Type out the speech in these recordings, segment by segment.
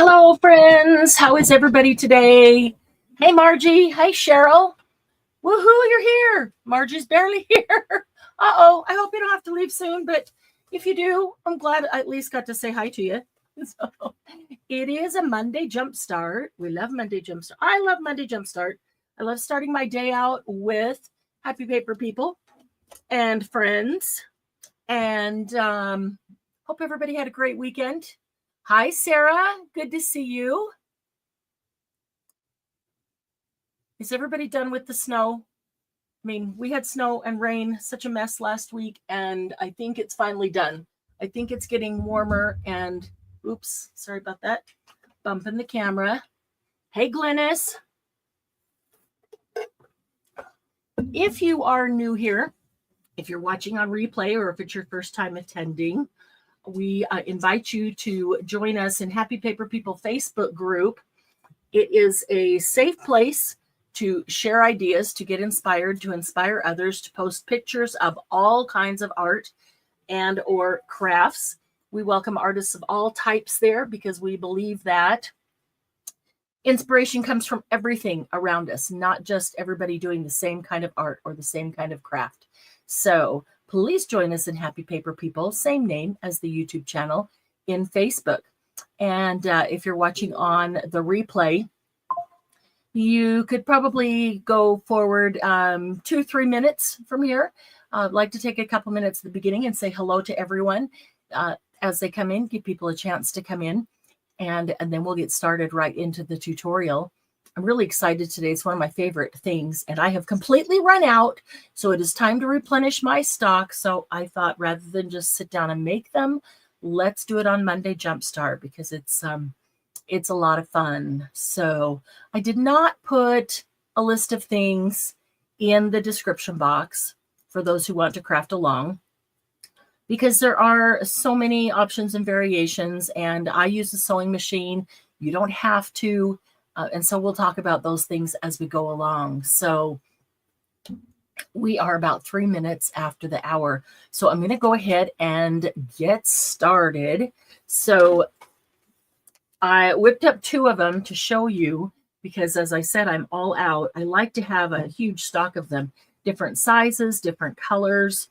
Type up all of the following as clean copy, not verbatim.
Hello, friends. How is everybody today? Hey, Margie. Hey, Cheryl. Woohoo, you're here. Margie's barely here. Uh-oh. I hope you don't have to leave soon, but if you do, I'm glad I at least got to say hi to you. So, it is a Monday Jumpstart. We love Monday Jumpstart. I love Monday Jumpstart. I love starting my day out with happy paper people and friends. And hope everybody had a great weekend. Hi, Sarah. Good to see you. Is everybody done with the snow? I mean, we had snow and rain, such a mess last week, and I think it's finally done. I think it's getting warmer and, oops, sorry about that. Bumping the camera. Hey, Glennis. If you are new here, if you're watching on replay or if it's your first time attending, we invite you to join us in Happy Paper People Facebook group. It is a safe place to share ideas, to get inspired, to inspire others, to post pictures of all kinds of art and or crafts. We welcome artists of all types there because we believe that inspiration comes from everything around us, not just everybody doing the same kind of art or the same kind of craft. So please join us in Happy Paper People, same name as the YouTube channel, in Facebook. And if you're watching on the replay, you could probably go forward 2-3 minutes from here. I'd like to take a couple minutes at the beginning and say hello to everyone as they come in, give people a chance to come in, and then we'll get started right into the tutorial. I'm really excited today. It's one of my favorite things, and I have completely run out, so it is time to replenish my stock. So I thought rather than just sit down and make them, let's do it on Monday Jumpstart because it's a lot of fun. So I did not put a list of things in the description box for those who want to craft along because there are so many options and variations, and I use a sewing machine. You don't have to. And so we'll talk about those things as we go along. So we are about 3 minutes after the hour. So I'm going to go ahead and get started. So I whipped up 2 of them to show you because, as I said, I'm all out. I like to have a huge stock of them, different sizes, different colors,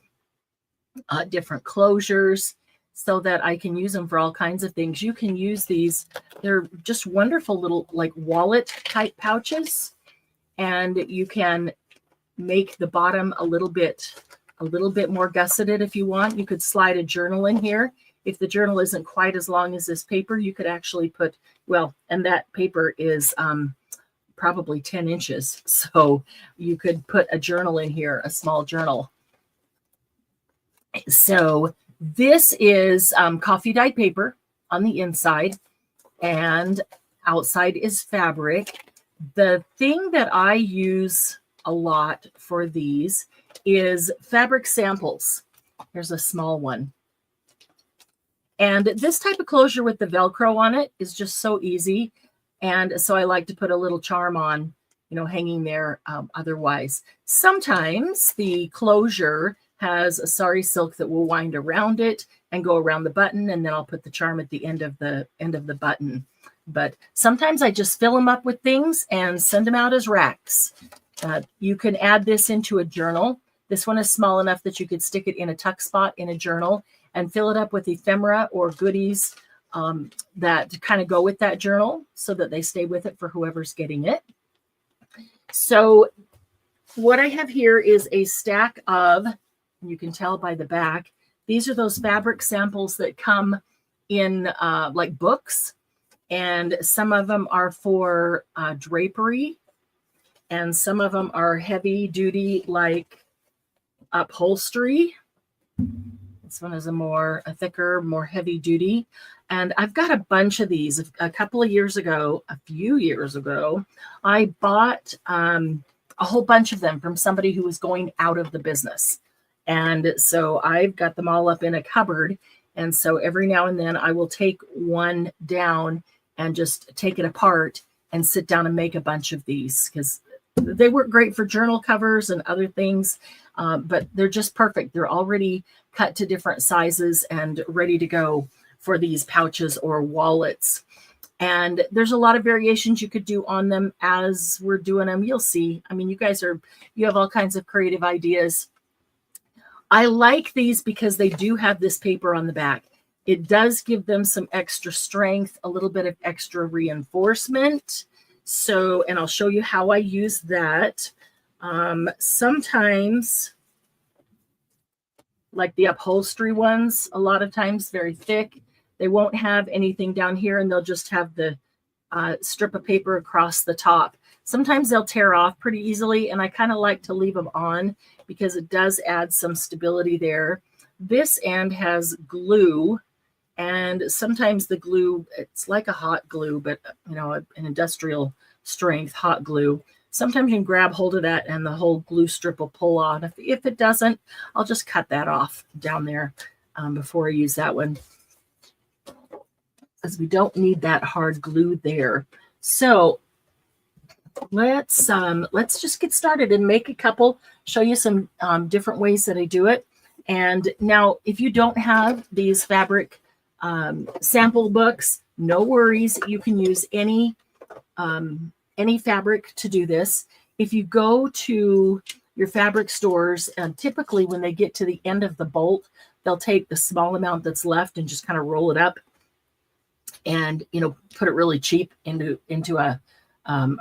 different closures, so that I can use them for all kinds of things. You can use these. They're just wonderful little like wallet type pouches, and you can make the bottom a little bit more gusseted if you want. You could slide a journal in here. If the journal isn't quite as long as this paper, you could actually put, well, and that paper is probably 10 inches. So you could put a journal in here, a small journal. So this is coffee dyed paper on the inside, and outside is fabric. The thing that I use a lot for these is fabric samples. Here's a small one. And this type of closure with the Velcro on it is just so easy. And so I like to put a little charm on, hanging there otherwise. Sometimes the closure has a sari silk that will wind around it and go around the button, and then I'll put the charm at the end of the button. But sometimes I just fill them up with things and send them out as racks. You can add this into a journal. This one is small enough that you could stick it in a tuck spot in a journal and fill it up with ephemera or goodies that kind of go with that journal so that they stay with it for whoever's getting it. So what I have here is a stack of, you can tell by the back, these are those fabric samples that come in like books, and some of them are for drapery, and some of them are heavy duty like upholstery. This one is a thicker, more heavy duty. And I've got a bunch of these. A few years ago, I bought a whole bunch of them from somebody who was going out of the business. And so I've got them all up in a cupboard. And so every now and then I will take one down and just take it apart and sit down and make a bunch of these because they work great for journal covers and other things, but they're just perfect. They're already cut to different sizes and ready to go for these pouches or wallets. And there's a lot of variations you could do on them as we're doing them. You'll see. I mean, you have all kinds of creative ideas. I like these because they do have this paper on the back. It does give them some extra strength, a little bit of extra reinforcement. So, and I'll show you how I use that. Sometimes, like the upholstery ones, a lot of times very thick, they won't have anything down here, and they'll just have the strip of paper across the top. Sometimes they'll tear off pretty easily, and I kind of like to leave them on because it does add some stability there. This end has glue, and sometimes the glue, it's like a hot glue, but you know, an industrial strength hot glue. Sometimes you can grab hold of that and the whole glue strip will pull on. If it doesn't, I'll just cut that off down there before I use that one, because we don't need that hard glue there. So let's just get started and make a couple, show you some different ways that I do it. And now, if you don't have these fabric sample books, no worries. You can use any fabric to do this. If you go to your fabric stores, typically when they get to the end of the bolt, they'll take the small amount that's left and just kind of roll it up and, you know, put it really cheap into a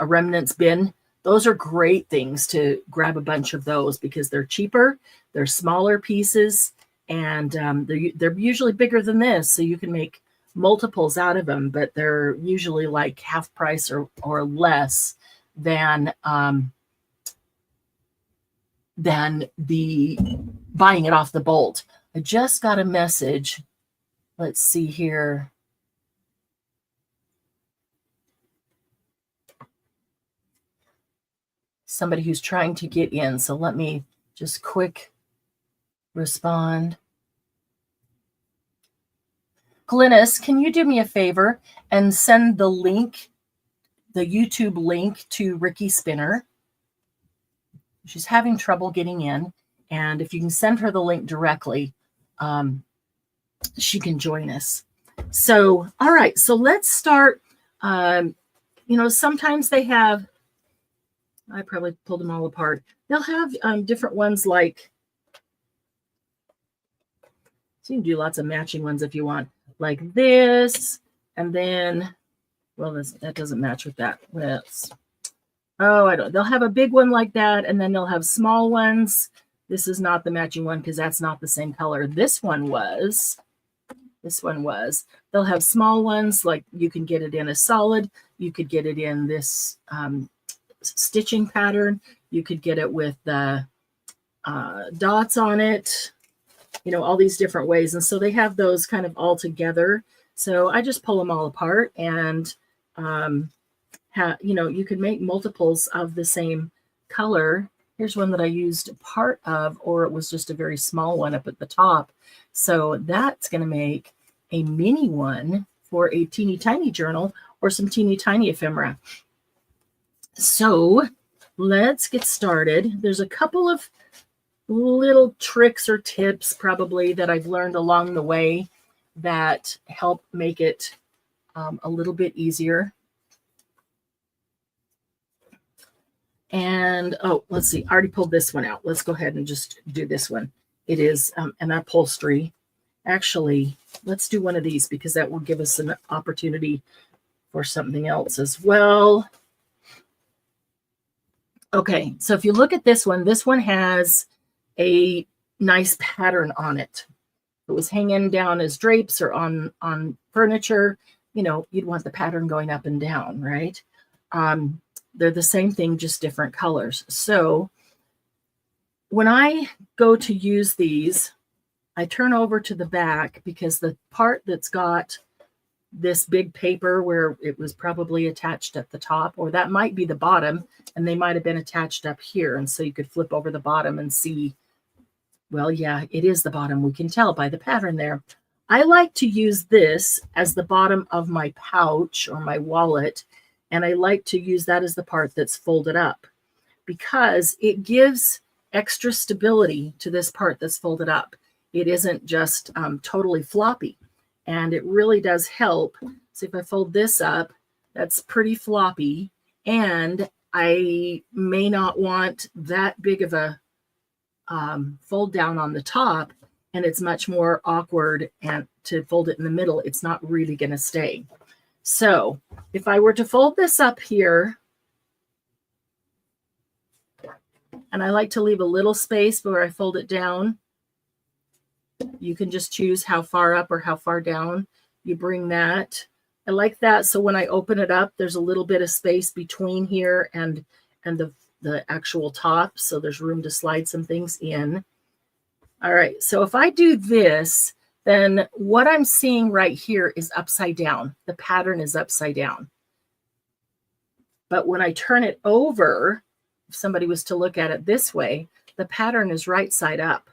remnants bin. Those are great things to grab a bunch of those because they're cheaper, they're smaller pieces, and they're usually bigger than this, so you can make multiples out of them, but they're usually like half price or less than the buying it off the bolt. I just got a message. Let's see here. Somebody who's trying to get in. So let me just quick respond. Glynis, can you do me a favor and send the link, the YouTube link to Ricky Spinner? She's having trouble getting in. And if you can send her the link directly, she can join us. So, all right. So let's start. You know, sometimes they have, I probably pulled them all apart. They'll have different ones like, so you can do lots of matching ones if you want, like this. And then, well, that doesn't match with that. They'll have a big one like that. And then they'll have small ones. This is not the matching one because that's not the same color. This one was. They'll have small ones, like you can get it in a solid. You could get it in this stitching pattern. You could get it with the dots on it, you know, all these different ways. And so they have those kind of all together. So I just pull them all apart and, you know, you could make multiples of the same color. Here's one that I used part of, or it was just a very small one up at the top. So that's going to make a mini one for a teeny tiny journal or some teeny tiny ephemera. So let's get started. There's a couple of little tricks or tips probably that I've learned along the way that help make it a little bit easier. And, oh, let's see. I already pulled this one out. Let's go ahead and just do this one. It is an upholstery. Actually, let's do one of these because that will give us an opportunity for something else as well. Okay, so if you look at this one has a nice pattern on it. If it was hanging down as drapes or on furniture, you know, you'd want the pattern going up and down, right? They're the same thing, just different colors. So when I go to use these, I turn over to the back because the part that's got this big paper where it was probably attached at the top, or that might be the bottom, and they might have been attached up here. And so you could flip over the bottom and see, well, yeah, it is the bottom. We can tell by the pattern there. I like to use this as the bottom of my pouch or my wallet, and I like to use that as the part that's folded up because it gives extra stability to this part that's folded up. It isn't just totally floppy. and it really does help. So if I fold this up, that's pretty floppy, and I may not want that big of a fold down on the top, and it's much more awkward, and to fold it in the middle, it's not really going to stay. So if I were to fold this up here, and I like to leave a little space where I fold it down, you can just choose how far up or how far down you bring that. I like that, so when I open it up, there's a little bit of space between here and the actual top, so there's room to slide some things in. All right, so if I do this, then what I'm seeing right here is upside down. The pattern is upside down. But when I turn it over, if somebody was to look at it this way, the pattern is right side up.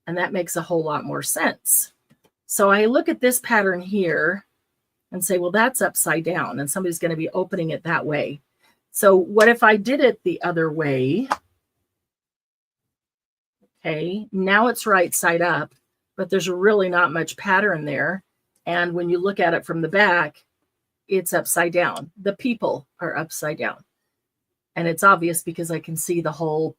And that makes a whole lot more sense. So I look at this pattern here and say, well, that's upside down, and somebody's going to be opening it that way. So what if I did it the other way? Okay, now it's right side up, but there's really not much pattern there. And when you look at it from the back, it's upside down. The people are upside down. And it's obvious because I can see the whole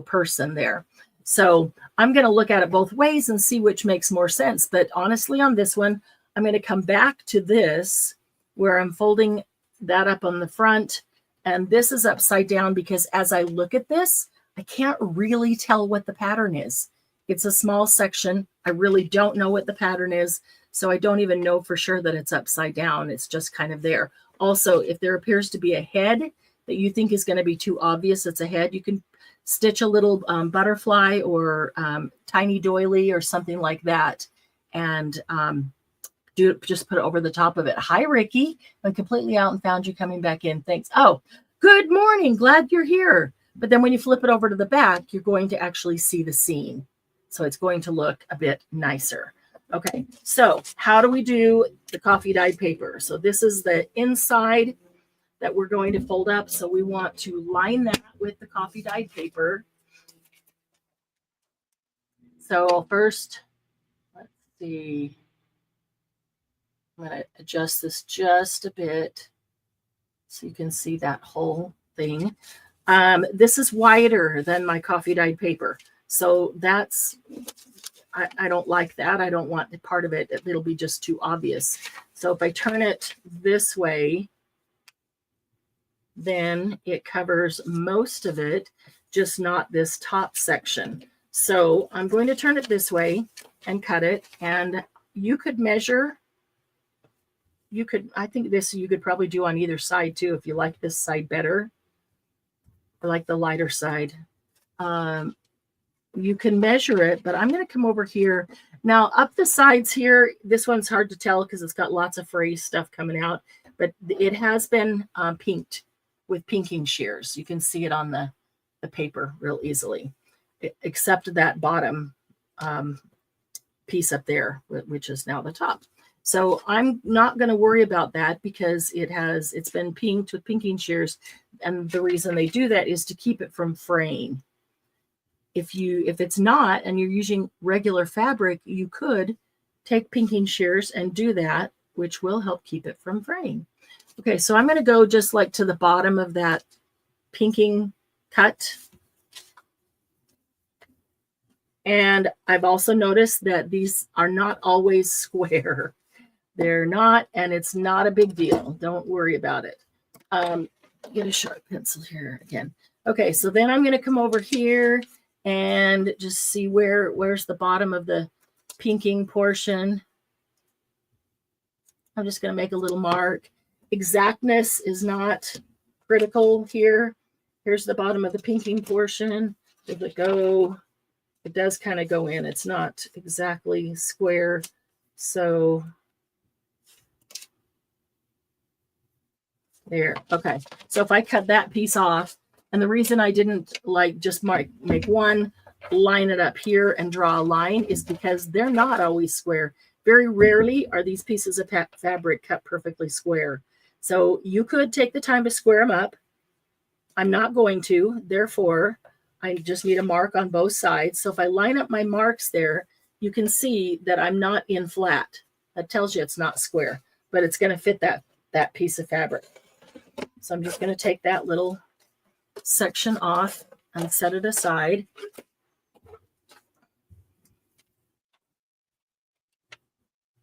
person there. So I'm going to look at it both ways and see which makes more sense. But honestly, on this one, I'm going to come back to this where I'm folding that up on the front. And this is upside down because as I look at this, I can't really tell what the pattern is. It's a small section. I really don't know what the pattern is. So I don't even know for sure that it's upside down. It's just kind of there. Also, if there appears to be a head that you think is going to be too obvious it's a head, you can stitch a little butterfly or tiny doily or something like that, and just put it over the top of it. Hi, Ricky. I'm completely out and found you coming back in. Thanks. Oh, good morning. Glad you're here. But then when you flip it over to the back, you're going to actually see the seam. So it's going to look a bit nicer. Okay, so how do we do the coffee dyed paper? So this is the inside that we're going to fold up. So we want to line that with the coffee dyed paper. So first, let's see. I'm going to adjust this just a bit so you can see that whole thing. This is wider than my coffee dyed paper. So that's, I don't like that. I don't want part of it. It'll be just too obvious. So if I turn it this way, then it covers most of it, just not this top section. So I'm going to turn it this way and cut it. And you could measure, I think this you could probably do on either side too, if you like this side better. I like the lighter side. You can measure it, but I'm going to come over here. Now up the sides here, this one's hard to tell because it's got lots of phrase stuff coming out, but it has been pinked with pinking shears. You can see it on the paper real easily, except that bottom piece up there, which is now the top. So I'm not going to worry about that because it's been pinked with pinking shears. And the reason they do that is to keep it from fraying. If it's not, and you're using regular fabric, you could take pinking shears and do that, which will help keep it from fraying. Okay, so I'm going to go just like to the bottom of that pinking cut. And I've also noticed that these are not always square. They're not, and it's not a big deal. Don't worry about it. Get a sharp pencil here again. Okay, so then I'm going to come over here and just see where's the bottom of the pinking portion. I'm just going to make a little mark. Exactness is not critical here. Here's the bottom of the pinking portion. Does it go? It does kind of go in. It's not exactly square. So there. Okay. So if I cut that piece off, and the reason I didn't like just make one, line it up here and draw a line is because they're not always square. Very rarely are these pieces of fabric cut perfectly square. So you could take the time to square them up. I'm not going to. Therefore, I just need a mark on both sides. So if I line up my marks there, you can see that I'm not in flat. That tells you it's not square, but it's going to fit that piece of fabric. So I'm just going to take that little section off and set it aside.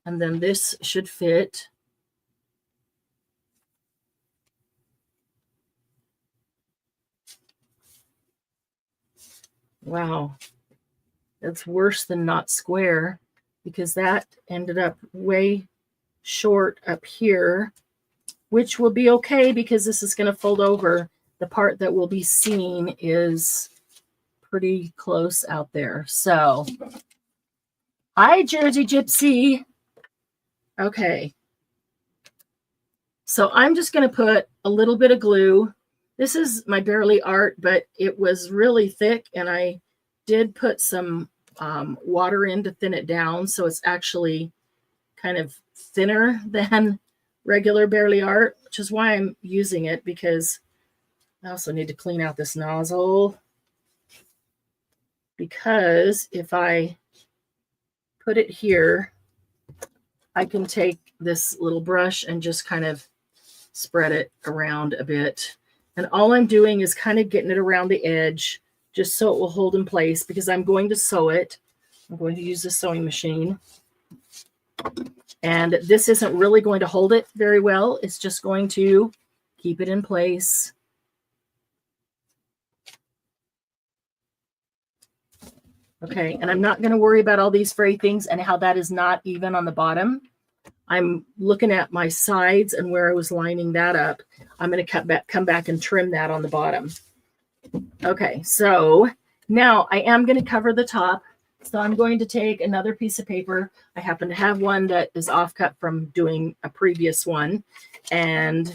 And then this should fit. Wow, that's worse than not square, because that ended up way short up here, which will be okay because this is going to fold over. The part that will be seen is pretty close out there. So, hi, Jersey Gypsy. Okay. So I'm just going to put a little bit of glue. This is my Barely Art, but it was really thick, and I did put some water in to thin it down. So it's actually kind of thinner than regular Barely Art, which is why I'm using it, because I also need to clean out this nozzle, because if I put it here, I can take this little brush and just kind of spread it around a bit. And all I'm doing is kind of getting it around the edge, just so it will hold in place, because I'm going to sew it. I'm going to use the sewing machine. And this isn't really going to hold it very well. It's just going to keep it in place. Okay, and I'm not going to worry about all these fray things and how that is not even on the bottom. I'm looking at my sides and where I was lining that up. I'm going to come back and trim that on the bottom. Okay, so now I am going to cover the top. So I'm going to take another piece of paper. I happen to have one that is offcut from doing a previous one. And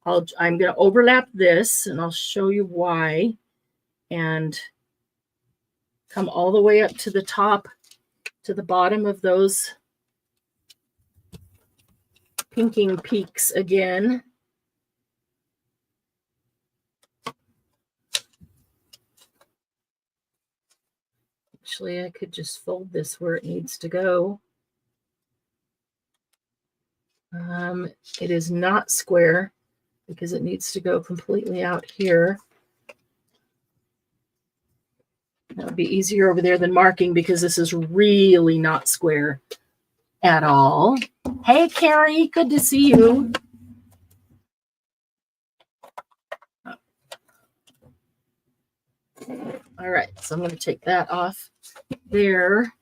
I'm going to overlap this, and I'll show you why. And come all the way up to the top, to the bottom of those pinking peaks again. Actually, I could just fold this where it needs to go. It is not square because it needs to go completely out here. That would be easier over there than marking, because this is really not square at all. Hey, Carrie, good to see you. All right, so I'm going to take that off there.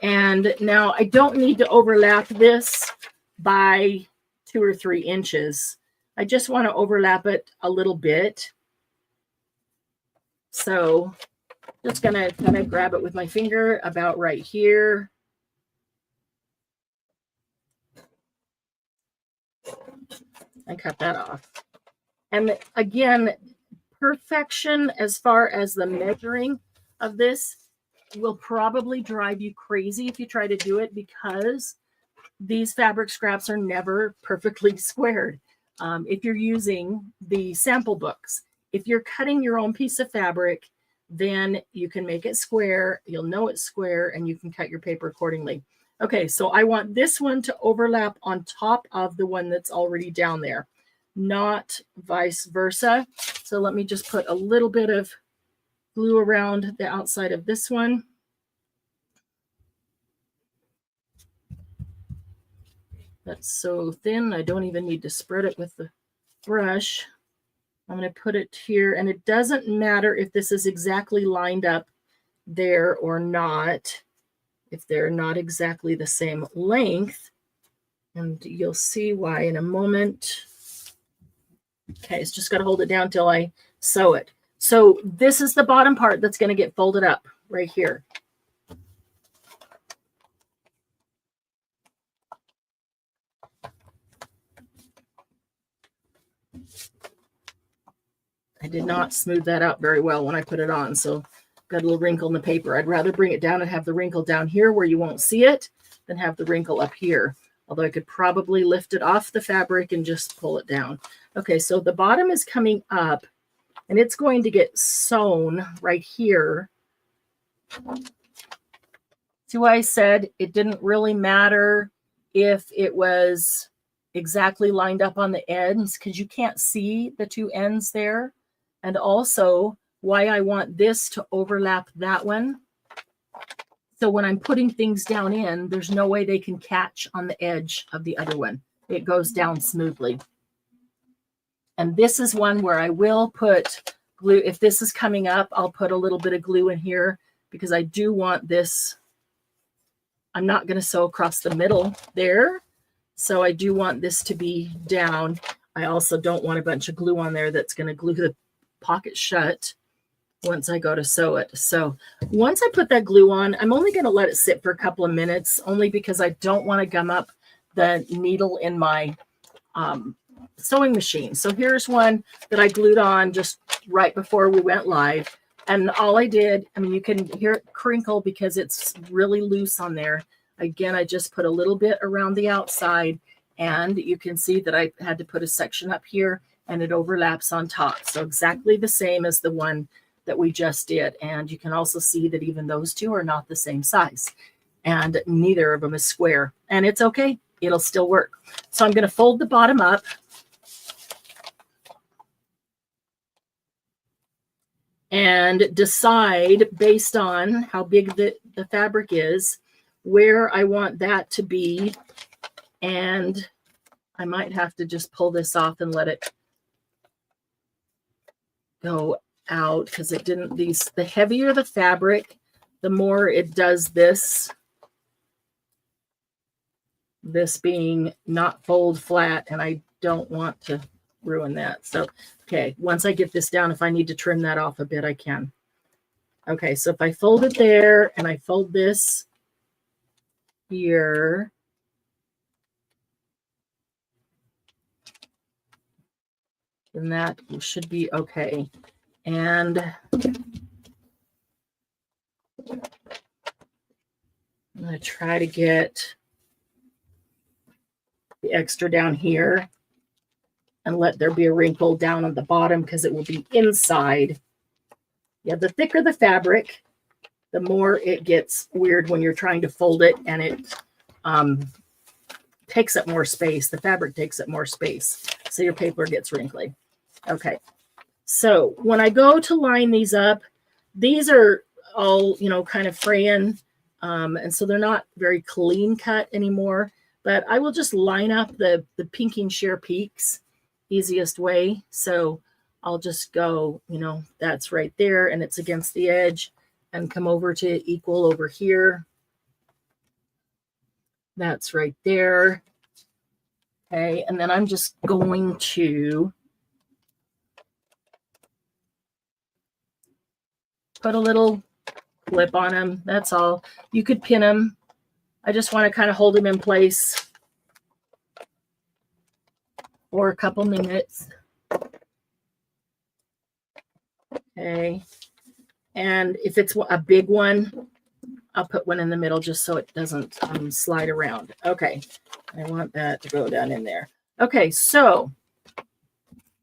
And now I don't need to overlap this by 2 or 3 inches. I just want to overlap it a little bit. So just going to kind of grab it with my finger about right here. And cut that off. And again, perfection as far as the measuring of this will probably drive you crazy if you try to do it, because these fabric scraps are never perfectly squared. If you're using the sample books, if you're cutting your own piece of fabric, then you can make it square. You'll know it's square, and you can cut your paper accordingly. Okay, so I want this one to overlap on top of the one that's already down there, not vice versa. So let me just put a little bit of glue around the outside of this one. That's so thin, I don't even need to spread it with the brush. I'm going to put it here, and it doesn't matter if this is exactly lined up there or not, if they're not exactly the same length, and you'll see why in a moment. Okay, it's just got to hold it down till I sew it. So this is the bottom part that's going to get folded up right here. I did not smooth that out very well when I put it on, so got a little wrinkle in the paper. I'd rather bring it down and have the wrinkle down here where you won't see it than have the wrinkle up here. Although I could probably lift it off the fabric and just pull it down. Okay, so the bottom is coming up, and it's going to get sewn right here. It's See why I said it didn't really matter if it was exactly lined up on the ends, because you can't see the two ends there. And also why I want this to overlap that one. So when I'm putting things down in, there's no way they can catch on the edge of the other one. It goes down smoothly. And this is one where I will put glue. If this is coming up, I'll put a little bit of glue in here because I do want this. I'm not going to sew across the middle there. So I do want this to be down. I also don't want a bunch of glue on there that's going to glue the pocket shut once I go to sew it. So once I put that glue on, I'm only going to let it sit for a couple of minutes, only because I don't want to gum up the needle in my sewing machine. So here's one that I glued on just right before we went live. And all I did, I mean, you can hear it crinkle because it's really loose on there. Again, I just put a little bit around the outside, and you can see that I had to put a section up here and it overlaps on top. So exactly the same as the one that we just did. And you can also see that even those two are not the same size, and neither of them is square, and it's okay. It'll still work. So I'm going to fold the bottom up. And decide based on how big the fabric is, where I want that to be. And I might have to just pull this off and let it go out because it didn't, the heavier the fabric, the more it does this being not fold flat, and I don't want to ruin that. So, okay, once I get this down, if I need to trim that off a bit, I can. Okay, so if I fold it there and I fold this here, then that should be okay. And I'm going to try to get the extra down here and let there be a wrinkle down on the bottom because it will be inside. Yeah, the thicker the fabric, the more it gets weird when you're trying to fold it, and it takes up more space. The fabric takes up more space, so your paper gets wrinkly. Okay, so when I go to line these up, these are all, you know, kind of fraying, and so they're not very clean cut anymore, but I will just line up the pinking sheer peaks. Easiest way. So I'll just go, you know, that's right there and it's against the edge, and come over to equal over here. That's right there. Okay, and then I'm just going to put a little clip on them. That's all. You could pin them. I just want to kind of hold them in place for a couple minutes. Okay, and if it's a big one, I'll put one in the middle just so it doesn't slide around. Okay, I want that to go down in there. Okay, so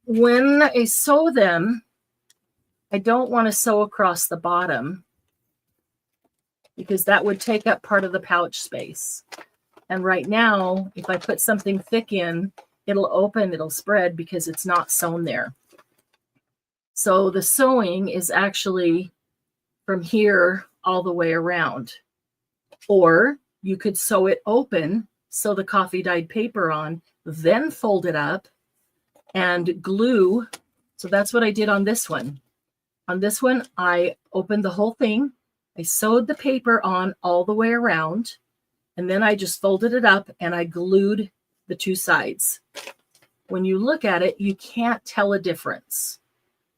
when I sew them, I don't want to sew across the bottom because that would take up part of the pouch space. And right now, if I put something thick in, it'll open, it'll spread because it's not sewn there. So the sewing is actually from here all the way around. Or you could sew it open, sew the coffee dyed paper on, then fold it up and glue. So that's what I did on this one. On this one, I opened the whole thing. I sewed the paper on all the way around, and then I just folded it up and I glued the two sides. When you look at it, you can't tell a difference.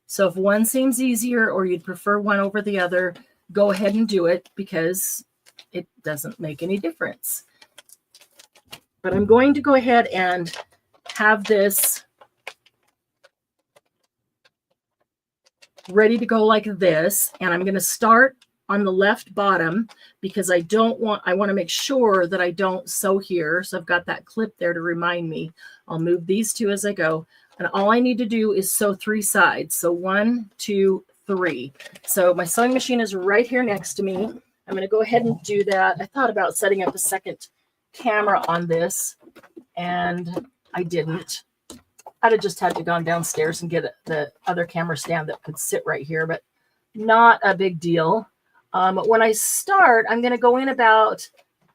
So if one seems easier or you'd prefer one over the other, go ahead and do it because it doesn't make any difference. But I'm going to go ahead and have this ready to go like this. And I'm going to start on the left bottom because I want to make sure that I don't sew here. So I've got that clip there to remind me. I'll move these two as I go. And all I need to do is sew 3 sides. So 1, 2, 3. So my sewing machine is right here next to me. I'm going to go ahead and do that. I thought about setting up a second camera on this, and I didn't. I'd have just had to gone downstairs and get the other camera stand that could sit right here, but not a big deal. When I start, I'm going to go in about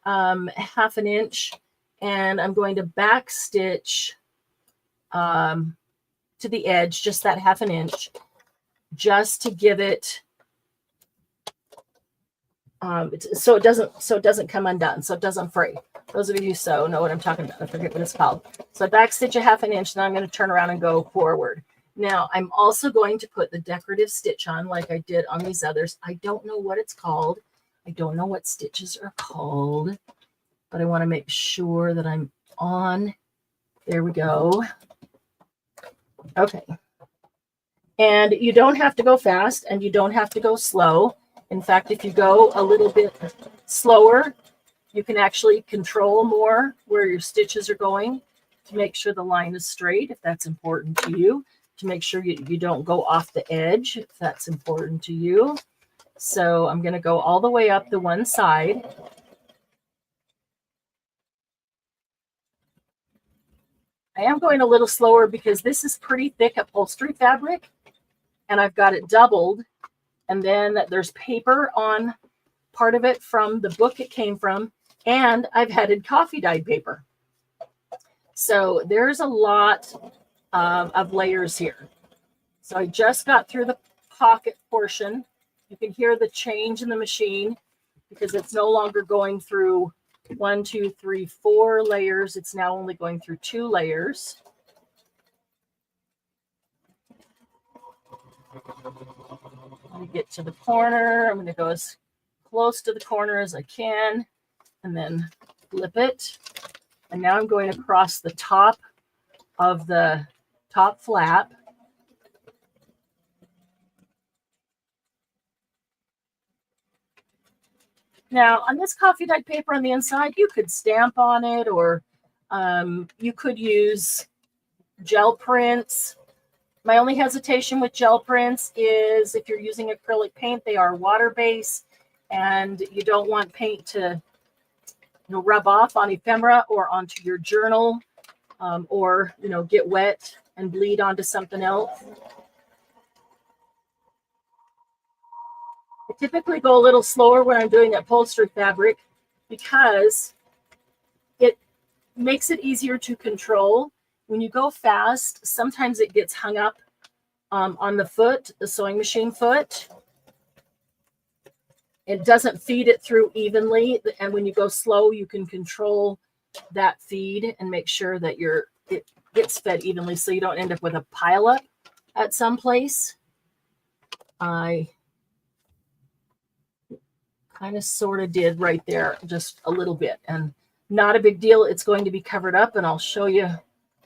half an inch, and I'm going to back stitch to the edge, just that half an inch, just to give it so it doesn't come undone, so it doesn't fray. Those of you who sew know what I'm talking about. I forget what it's called. So I back stitch a half an inch, then I'm going to turn around and go forward. Now I'm also going to put the decorative stitch on like I did on these others. I don't know what it's called. I don't know what stitches are called, but I want to make sure that I'm on. There we go. Okay. And you don't have to go fast and you don't have to go slow. In fact, if you go a little bit slower, you can actually control more where your stitches are going to make sure the line is straight, if that's important to you, to make sure you don't go off the edge, if that's important to you. So I'm going to go all the way up the one side. I am going a little slower because this is pretty thick upholstery fabric, and I've got it doubled. And then there's paper on part of it from the book it came from, and I've added coffee dyed paper. So there's a lot of layers here. So I just got through the pocket portion. You can hear the change in the machine because it's no longer going through 1, 2, 3, 4 layers. It's now only going through 2 layers. Let me get to the corner. I'm going to go as close to the corner as I can and then flip it. And now I'm going across the top of the top flap. Now, on this coffee dyed paper on the inside, you could stamp on it, or you could use gel prints. My only hesitation with gel prints is if you're using acrylic paint, they are water-based, and you don't want paint to rub off on ephemera or onto your journal, or get wet and bleed onto something else. I typically go a little slower when I'm doing upholstery fabric because it makes it easier to control. When you go fast, sometimes it gets hung up on the foot, the sewing machine foot. It doesn't feed it through evenly. And when you go slow, you can control that feed and make sure that it gets fed evenly so you don't end up with a pileup at some place. I kind of sort of did right there, just a little bit, and not a big deal. It's going to be covered up, and I'll show you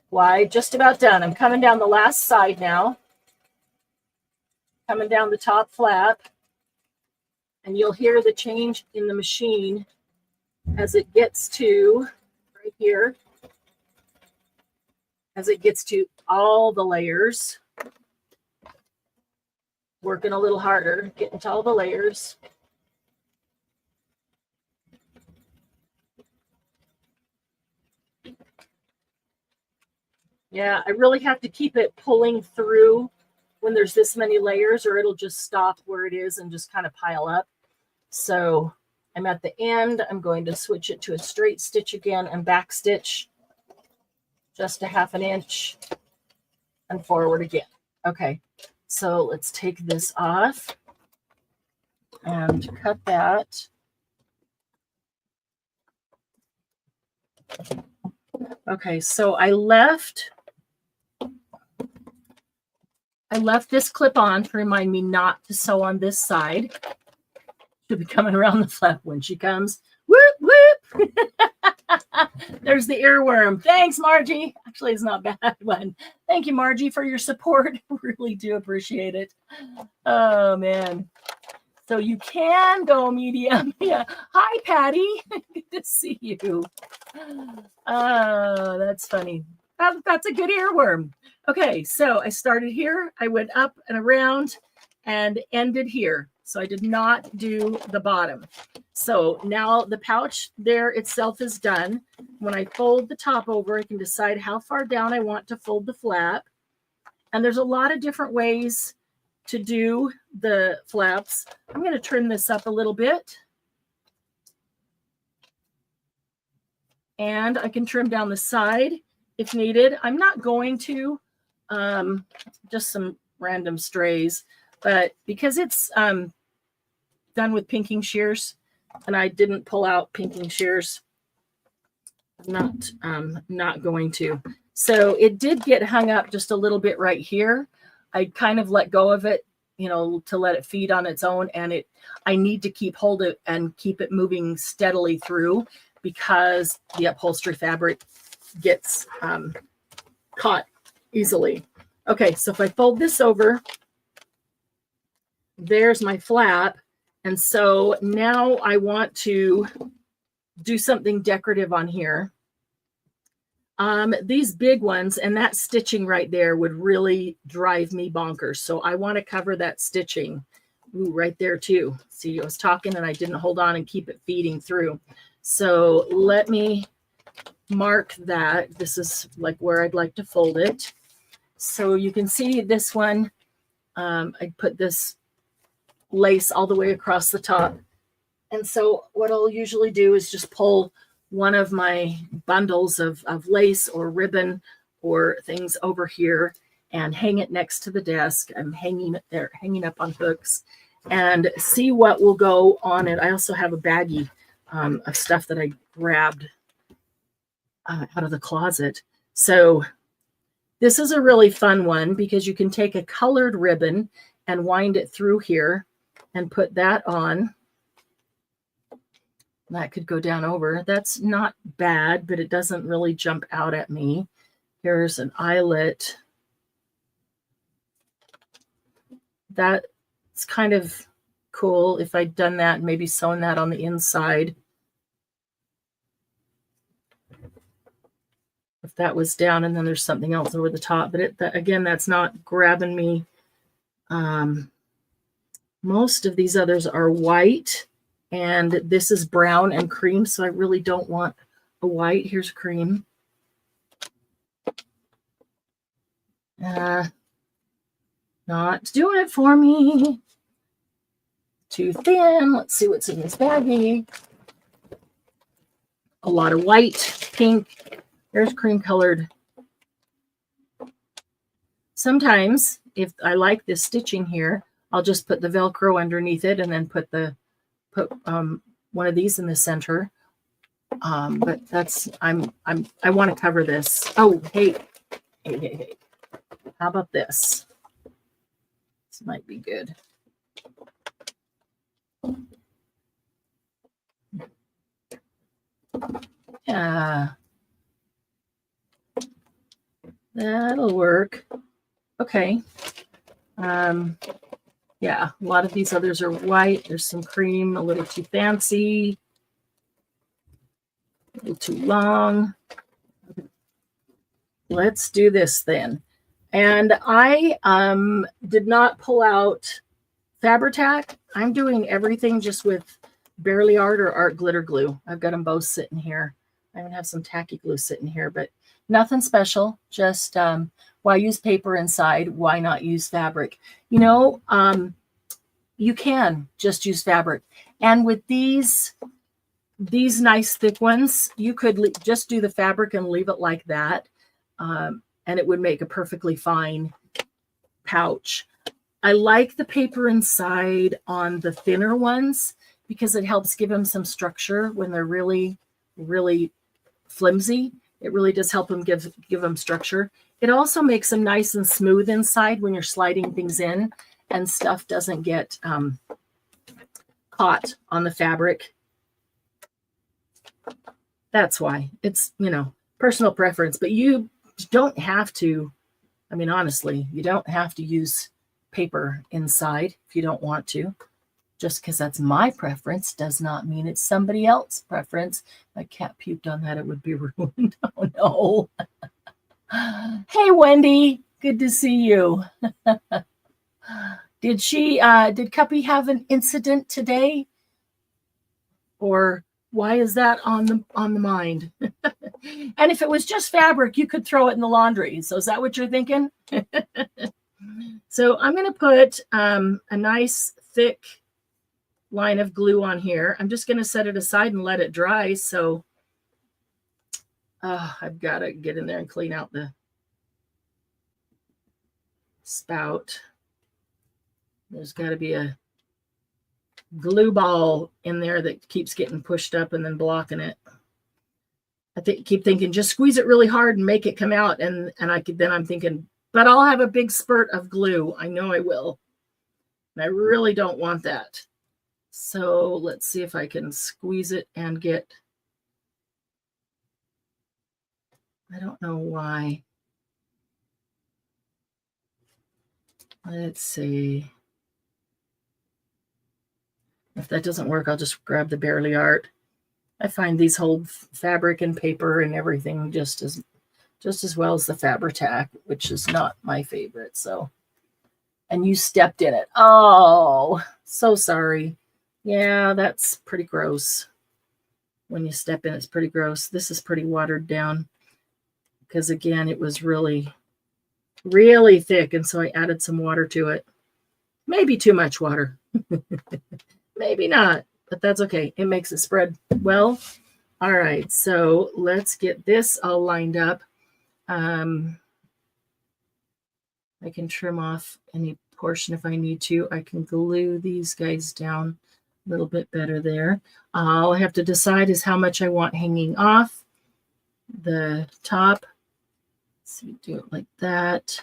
why. Just about done. I'm coming down the last side now, coming down the top flap, and you'll hear the change in the machine as it gets to right here, as it gets to all the layers. Working a little harder, getting to all the layers. Yeah, I really have to keep it pulling through when there's this many layers, or it'll just stop where it is and just kind of pile up. So I'm at the end. I'm going to switch it to a straight stitch again and back stitch just a half an inch and forward again. Okay, so let's take this off and cut that. Okay, so I left this clip on to remind me not to sew on this side. She'll be coming around the flap when she comes. Whoop, whoop. There's the earworm. Thanks, Margie. Actually, it's not a bad one. Thank you, Margie, for your support. Really do appreciate it. Oh, man. So you can go medium. Yeah. Hi, Patty. Good to see you. Oh, that's funny. That's a good earworm. Okay, so I started here. I went up and around and ended here. So I did not do the bottom. So now the pouch there itself is done. When I fold the top over, I can decide how far down I want to fold the flap. And there's a lot of different ways to do the flaps. I'm going to trim this up a little bit. And I can trim down the side if needed. I'm not going to, just some random strays, but because it's done with pinking shears and I didn't pull out pinking shears, I'm not going to. So it did get hung up just a little bit right here. I kind of let go of it, you know, to let it feed on its own. And I need to keep hold of it and keep it moving steadily through because the upholstery fabric gets caught easily. Okay, so if I fold this over, there's my flap. And so now I want to do something decorative on here. These big ones and that stitching right there would really drive me bonkers. So I want to cover that stitching. Ooh, right there too. See, I was talking and I didn't hold on and keep it feeding through. So let me mark that. This is like where I'd like to fold it. So you can see this one, I put this lace all the way across the top. And so what I'll usually do is just pull one of my bundles of lace or ribbon or things over here and hang it next to the desk. I'm hanging it there, hanging up on hooks, and see what will go on it. I also have a baggie of stuff that I grabbed out of the closet. So this is a really fun one because you can take a colored ribbon and wind it through here and put that on. That could go down over. That's not bad, but it doesn't really jump out at me. Here's an eyelet. That's kind of cool if I'd done that, maybe sewn that on the inside. If that was down and then there's something else over the top, but again, that's not grabbing me. Most of these others are white. And this is brown and cream, so I really don't want a white. Here's cream. Not doing it for me. Too thin. Let's see what's in this baggie. A lot of white, pink. There's cream colored. Sometimes, if I like this stitching here, I'll just put the Velcro underneath it and then put one of these in the center. But that's I want to cover this. Oh, hey. How about this? This might be good. Yeah. That'll work. Okay. Yeah, a lot of these others are white. There's some cream, a little too fancy, a little too long. Let's do this then. And I did not pull out Fabri-Tac. I'm doing everything just with Barely Art or Art Glitter Glue. I've got them both sitting here. I even have some tacky glue sitting here, but nothing special. Just why use paper inside? Why not use fabric? You know, you can just use fabric. And with these nice thick ones, you could just do the fabric and leave it like that. And it would make a perfectly fine pouch. I like the paper inside on the thinner ones because it helps give them some structure when they're really, really flimsy. It really does help them give them structure. It also makes them nice and smooth inside when you're sliding things in and stuff doesn't get caught on the fabric. That's why. It's, you know, personal preference, but you don't have to, I mean, honestly, you don't have to use paper inside if you don't want to. Just because that's my preference does not mean it's somebody else's preference. My cat puked on that, it would be ruined. Oh no. Hey Wendy, good to see you. Did Cuppy have an incident today? Or why is that on the mind? And if it was just fabric, you could throw it in the laundry. So is that what you're thinking? So I'm going to put a nice thick line of glue on here. I'm just going to set it aside and let it dry. So I've got to get in there and clean out the spout. There's got to be a glue ball in there that keeps getting pushed up and then blocking it. I keep thinking, just squeeze it really hard and make it come out. And then I'm thinking, but I'll have a big spurt of glue. I know I will. And I really don't want that. So let's see if I can squeeze it and get, I don't know why. Let's see. If that doesn't work, I'll just grab the Barely Art. I find these hold fabric and paper and everything just as well as the Fabri-Tac, which is not my favorite. So, and you stepped in it. Oh, so sorry. Yeah, that's pretty gross. When you step in, it's pretty gross. This is pretty watered down because, again, it was really, really thick. And so I added some water to it. Maybe too much water. Maybe not, but that's okay. It makes it spread well. All right, so let's get this all lined up. I can trim off any portion if I need to. I can glue these guys down a little bit better there. All I have to decide is how much I want hanging off the top. So we do it like that.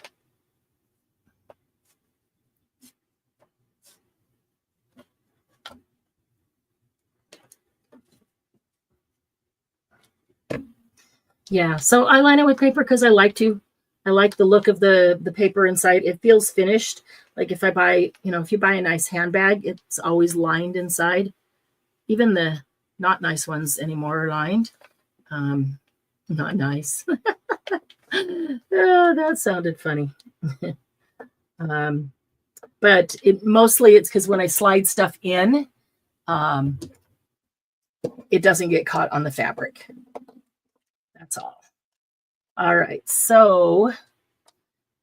Yeah, so I line it with paper because I like to. I like the look of the paper inside. It feels finished. Like if I buy, if you buy a nice handbag, it's always lined inside. Even the not nice ones anymore are lined. Not nice. Oh, that sounded funny. But mostly it's because when I slide stuff in, it doesn't get caught on the fabric. That's all. All right, so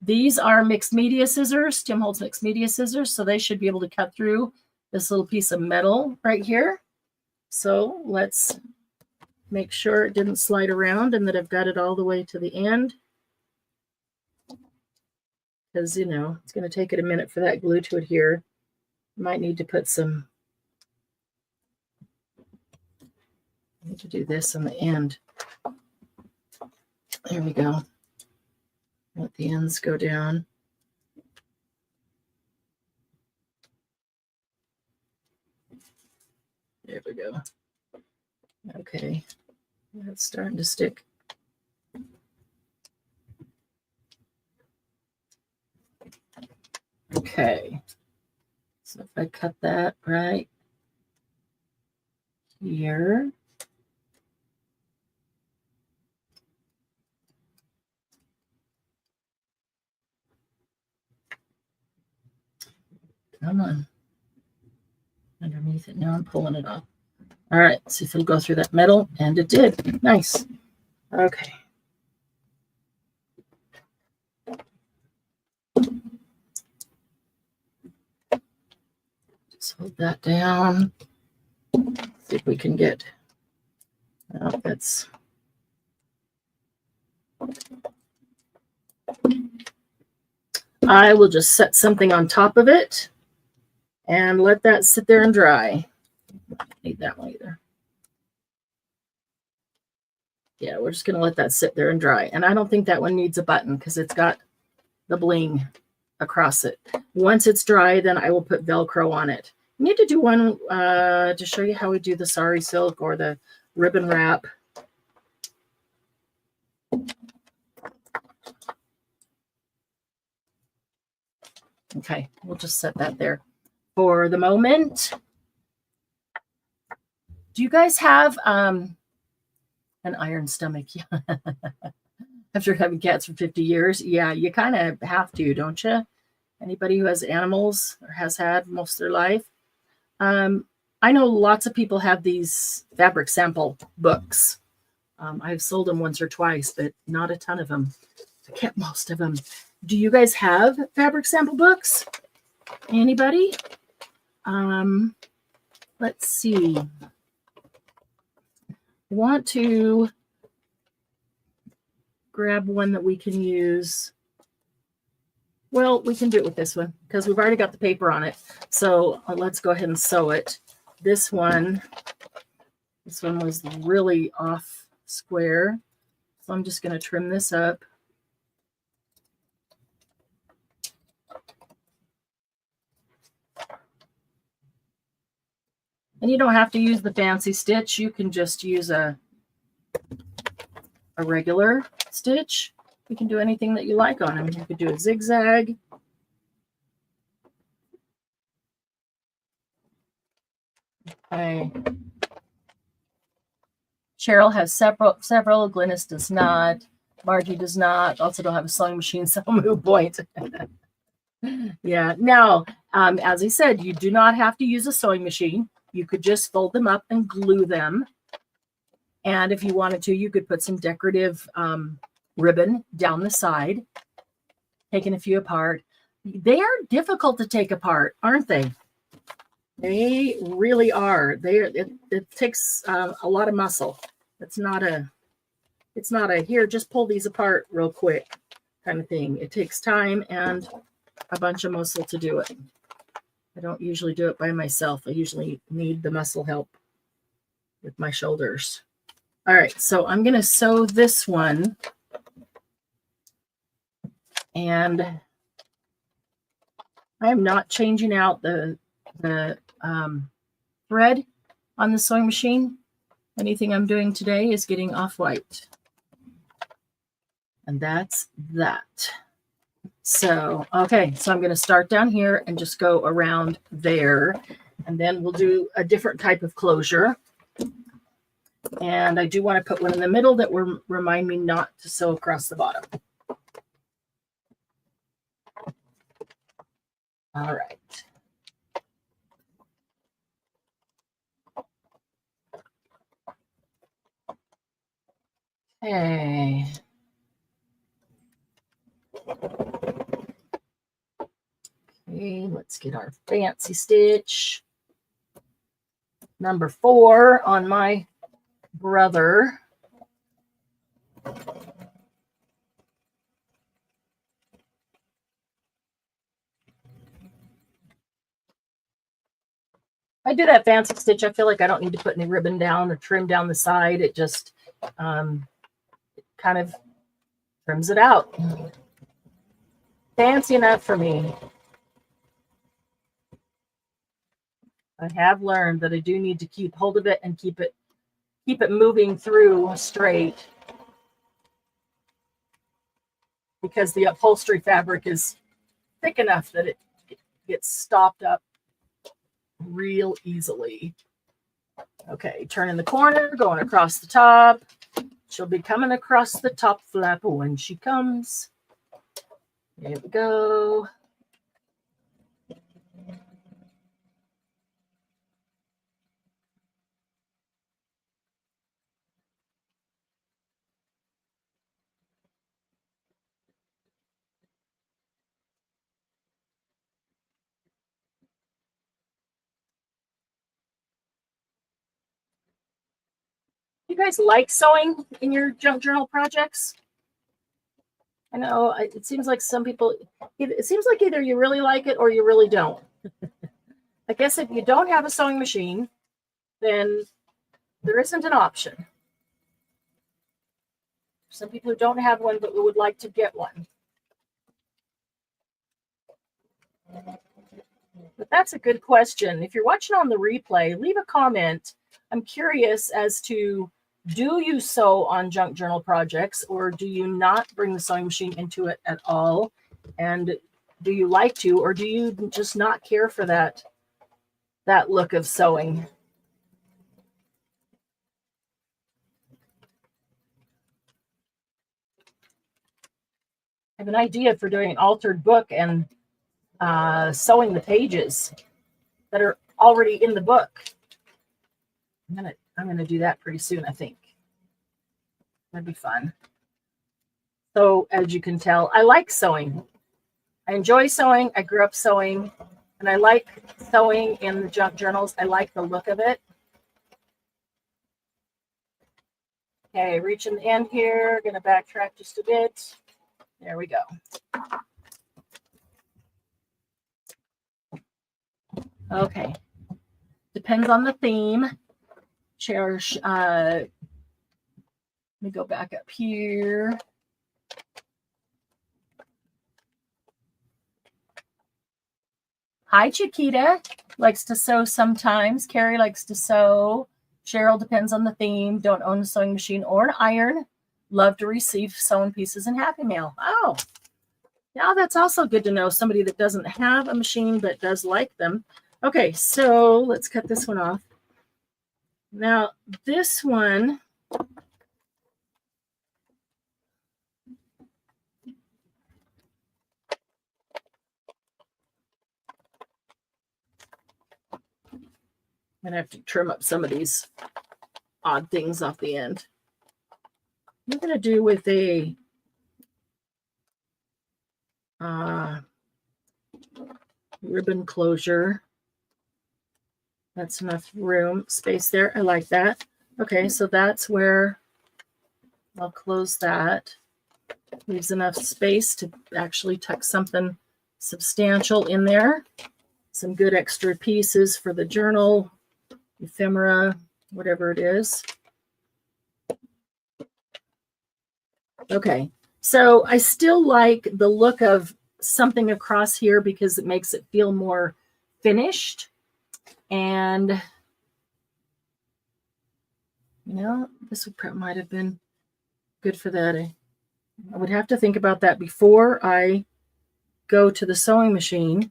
these are mixed media scissors, Tim Holtz mixed media scissors, so they should be able to cut through this little piece of metal right here. So let's make sure it didn't slide around and that I've got it all the way to the end. Because, it's going to take it a minute for that glue to adhere. Might need to put some, I need to do this on the end. There we go. Let the ends go down. There we go. Okay, that's starting to stick. Okay, so if I cut that right here. Come on. Underneath it. Now I'm pulling it off. All right. See if it'll go through that metal. And it did. Nice. Okay. Just hold that down. See if we can get. Oh, that's. I will just set something on top of it and let that sit there and dry. Don't need that one either. Yeah, we're just going to let that sit there and dry. And I don't think that one needs a button because it's got the bling across it. Once it's dry, then I will put Velcro on it. I need to do one to show you how we do the sari silk or the ribbon wrap. Okay, we'll just set that there for the moment. Do you guys have an iron stomach? After having cats for 50 years? Yeah, you kind of have to, don't you? Anybody who has animals or has had most of their life. I know lots of people have these fabric sample books. I've sold them once or twice, but not a ton of them. I kept most of them. Do you guys have fabric sample books? Anybody? Let's see. I want to grab one that we can use. Well, we can do it with this one because we've already got the paper on it. So let's go ahead and sew it. This one was really off square. So I'm just going to trim this up. And you don't have to use the fancy stitch. You can just use a regular stitch. You can do anything that you like on them. You could do a zigzag. Okay. Cheryl has several. Glynis does not. Margie does not. Also don't have a sewing machine, so move point. Yeah. Now, as I said, you do not have to use a sewing machine. You could just fold them up and glue them. And if you wanted to, you could put some decorative ribbon down the side, taking a few apart. They are difficult to take apart, aren't they? They really are. It takes a lot of muscle. It's not a here, just pull these apart real quick kind of thing. It takes time and a bunch of muscle to do it. I don't usually do it by myself. I usually need the muscle help with my shoulders. All right, so I'm going to sew this one. And I am not changing out the thread on the sewing machine. Anything I'm doing today is getting off-white. And that's that. So, okay, so I'm going to start down here and just go around there. And then we'll do a different type of closure. And I do want to put one in the middle that will remind me not to sew across the bottom. All right. Okay. Okay, let's get our fancy stitch. Number 4 on my brother. I do that fancy stitch. I feel like I don't need to put any ribbon down or trim down the side. It just kind of trims it out. Fancy enough for me. I have learned that I do need to keep hold of it and keep it moving through straight, because the upholstery fabric is thick enough that it gets stopped up real easily. Okay, turning the corner, going across the top. She'll be coming across the top flap when she comes. There we go. You guys like sewing in your junk journal projects? I know it seems like some people, it seems like either you really like it or you really don't. I guess if you don't have a sewing machine, then there isn't an option. Some people who don't have one but would like to get one. But that's a good question. If you're watching on the replay, leave a comment. I'm curious as to, do you sew on junk journal projects, or do you not bring the sewing machine into it at all? And do you like to, or do you just not care for that look of sewing? I have an idea for doing an altered book, and sewing the pages that are already in the book. I'm gonna do that pretty soon, I think. That'd be fun. So as you can tell, I like sewing. I enjoy sewing. I grew up sewing, and I like sewing in the junk journals. I like the look of it. Okay, reaching the end here. Gonna backtrack just a bit. There we go. Okay. Depends on the theme. Cherish. Let me go back up here. Hi, Chiquita. Likes to sew sometimes. Carrie likes to sew. Cheryl, depends on the theme. Don't own a sewing machine or an iron. Love to receive sewn pieces in Happy Mail. Oh, yeah, that's also good to know. Somebody that doesn't have a machine but does like them. Okay, so let's cut this one off. Now, this one, I'm going to have to trim up some of these odd things off the end. I'm going to do with a ribbon closure. That's enough room, space there. I like that. Okay, so that's where I'll close that. Leaves enough space to actually tuck something substantial in there. Some good extra pieces for the journal, ephemera, whatever it is. Okay, so I still like the look of something across here because it makes it feel more finished. And, you know, this might have been good for that. I would have to think about that before I go to the sewing machine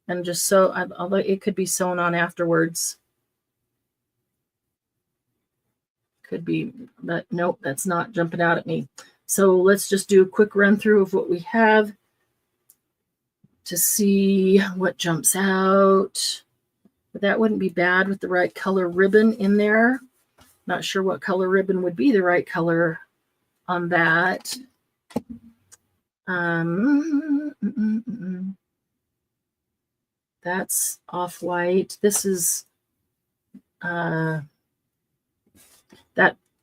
and just sew, although it could be sewn on afterwards. Could be, but nope, that's not jumping out at me. So let's just do a quick run through of what we have to see what jumps out. But that wouldn't be bad with the right color ribbon in there. Not sure what color ribbon would be the right color on that. That's off-white. This is that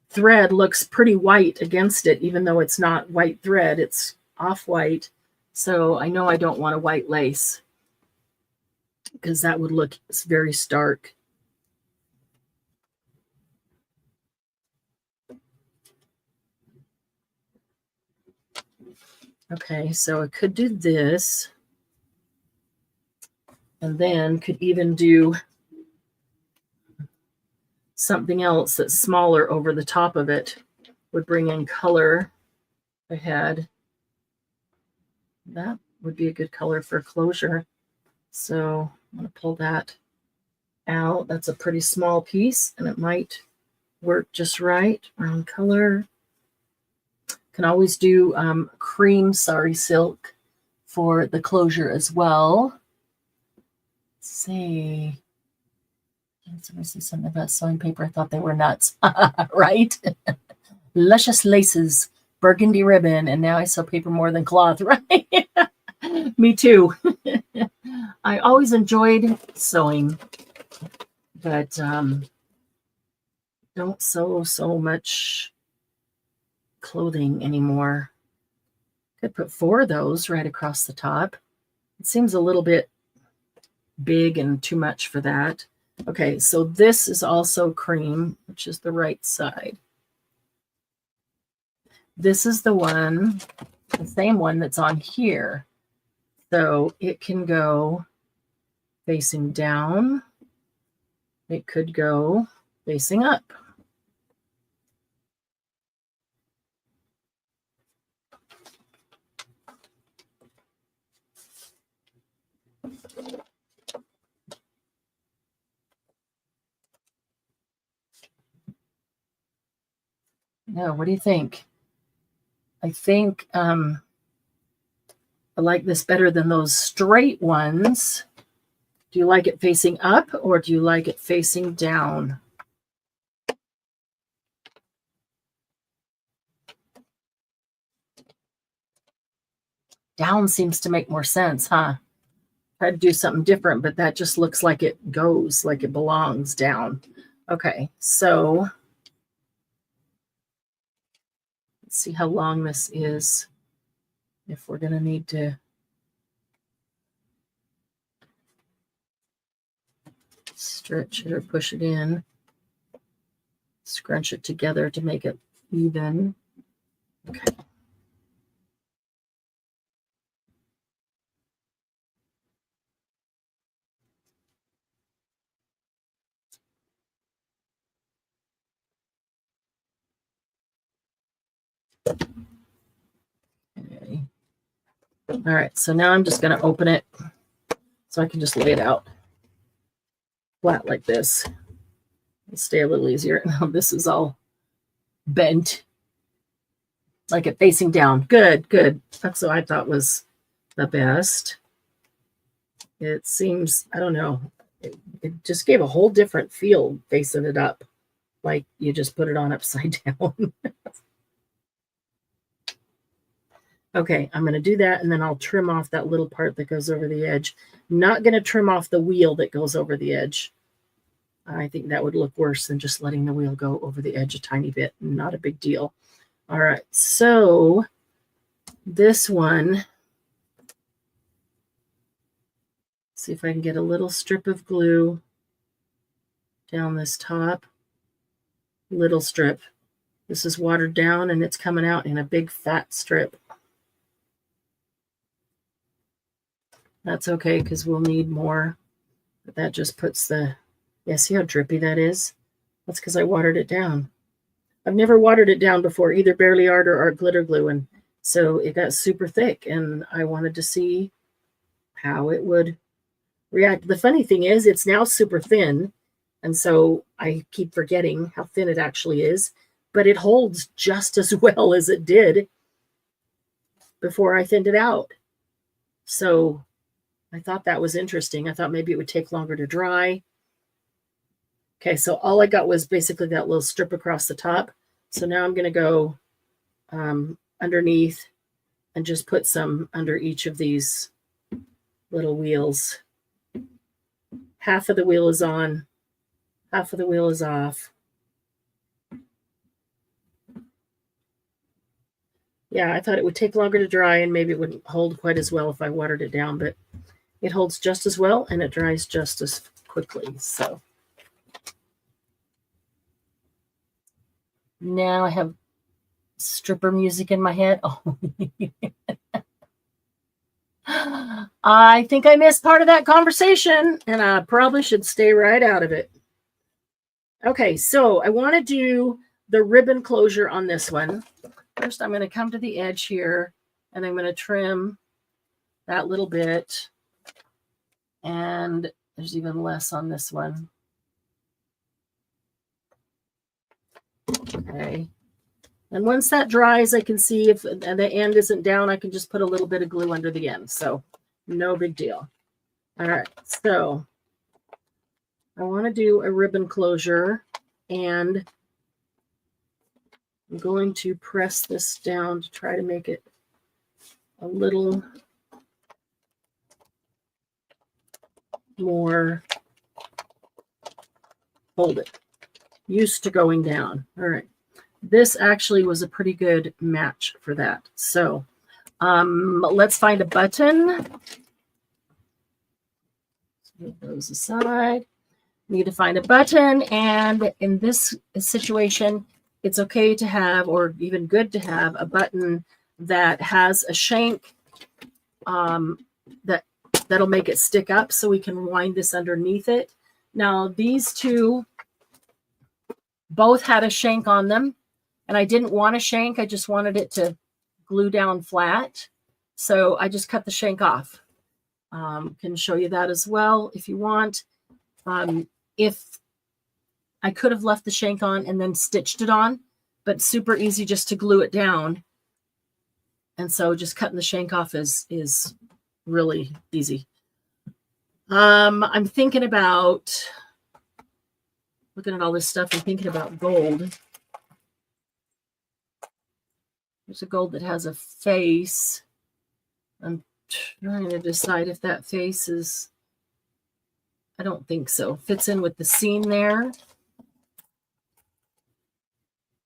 thread looks pretty white against it, even though it's not white thread. It's off-white. So I know I don't want a white lace because that would look very stark. Okay, so I could do this. And then could even do something else that's smaller over the top of it. Would bring in color ahead. That would be a good color for closure. So I'm going to pull that out. That's a pretty small piece, and it might work just right. Brown color. Can always do cream sari silk for the closure as well. Let's see. Somebody say something about sewing paper. I thought they were nuts. Right? Luscious laces, burgundy ribbon, and now I sew paper more than cloth. Right? Me too. I always enjoyed sewing, but don't sew so much clothing anymore. Could put 4 of those right across the top. It seems a little bit big and too much for that. Okay, so this is also cream, which is the right side. This is the one, the same one that's on here. So it can go facing down. It could go facing up. No, what do you think? I think I like this better than those straight ones. Do you like it facing up or do you like it facing down? Down seems to make more sense, huh? Try to do something different, but that just looks like it goes, like it belongs down. Okay, so let's see how long this is. If we're going to need to stretch it or push it in, scrunch it together to make it even. Okay. Okay. All right, so now I'm just going to open it so I can just lay it out flat like this. It'll stay a little easier. Now this is all bent, like it facing down. Good, good. That's what I thought was the best. It seems, I don't know, it just gave a whole different feel facing it up, like you just put it on upside down. Okay, I'm going to do that, and then I'll trim off that little part that goes over the edge. I'm not going to trim off the wheel that goes over the edge. I think that would look worse than just letting the wheel go over the edge a tiny bit. Not a big deal. All right, so this one, see if I can get a little strip of glue down this top. Little strip. This is watered down, and it's coming out in a big fat strip. That's okay because we'll need more. But that just puts the, yeah, see how drippy that is? That's because I watered it down. I've never watered it down before, either Barely Art or Art Glitter Glue, and so it got super thick, and I wanted to see how it would react. The funny thing is, it's now super thin, and so I keep forgetting how thin it actually is, but it holds just as well as it did before I thinned it out. So I thought that was interesting. I thought maybe it would take longer to dry. Okay, so all I got was basically that little strip across the top. So now I'm going to go underneath and just put some under each of these little wheels. Half of the wheel is on, half of the wheel is off. Yeah, I thought it would take longer to dry and maybe it wouldn't hold quite as well if I watered it down, but it holds just as well and it dries just as quickly. So now I have stripper music in my head. Oh, I think I missed part of that conversation and I probably should stay right out of it. Okay, so I want to do the ribbon closure on this one. First, I'm going to come to the edge here and I'm going to trim that little bit. And there's even less on this one. Okay. And once that dries, I can see if the end isn't down, I can just put a little bit of glue under the end. So no big deal. All right. So I want to do a ribbon closure and I'm going to press this down to try to make it a little more, hold it, used to going down. All right. This actually was a pretty good match for that. So let's find a button. Move those aside. Need to find a button. And in this situation, it's okay to have, or even good to have, a button that has a shank that'll make it stick up so we can wind this underneath it. Now, these two both had a shank on them, and I didn't want a shank. I just wanted it to glue down flat. So I just cut the shank off. Can show you that as well if you want. If I could have left the shank on and then stitched it on, but super easy just to glue it down And so just cutting the shank off is really easy. I'm thinking about, looking at all this stuff and thinking about gold. There's a gold that has a face. I'm trying to decide if that face is, I don't think so. Fits in with the seam there.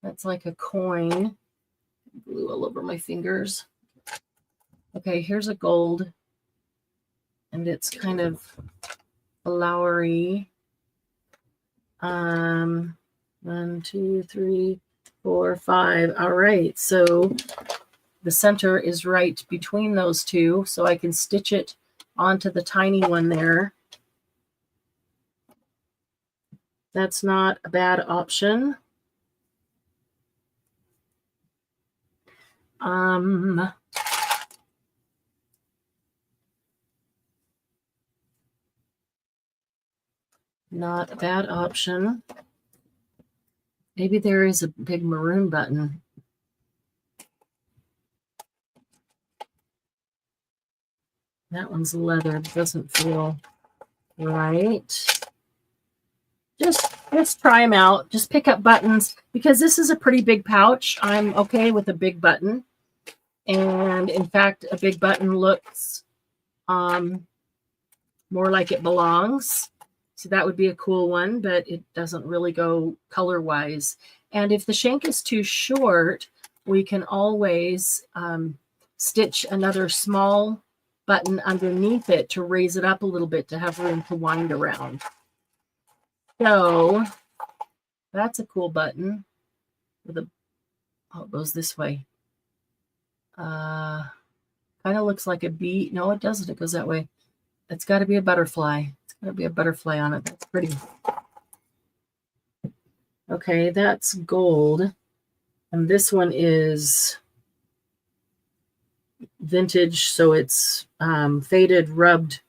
That's like a coin. Glue all over my fingers. Okay, here's a gold. And it's kind of flowery. 1, 2, 3, 4, 5. All right, so the center is right between those two, so I can stitch it onto the tiny one there. That's not a bad option. Not a bad option. Maybe there is a big maroon button. That one's leather. It doesn't feel right. Just try them out. Just pick up buttons. Because this is a pretty big pouch, I'm okay with a big button. And in fact, a big button looks more like it belongs. So that would be a cool one, but it doesn't really go color-wise. And if the shank is too short, we can always stitch another small button underneath it to raise it up a little bit to have room to wind around. So that's a cool button. With a, oh, it goes this way. Kind of looks like a bee. No, it doesn't. It goes that way. It's got to be a butterfly. It's got to be a butterfly on it. That's pretty. Okay, that's gold. And this one is vintage, so it's faded, rubbed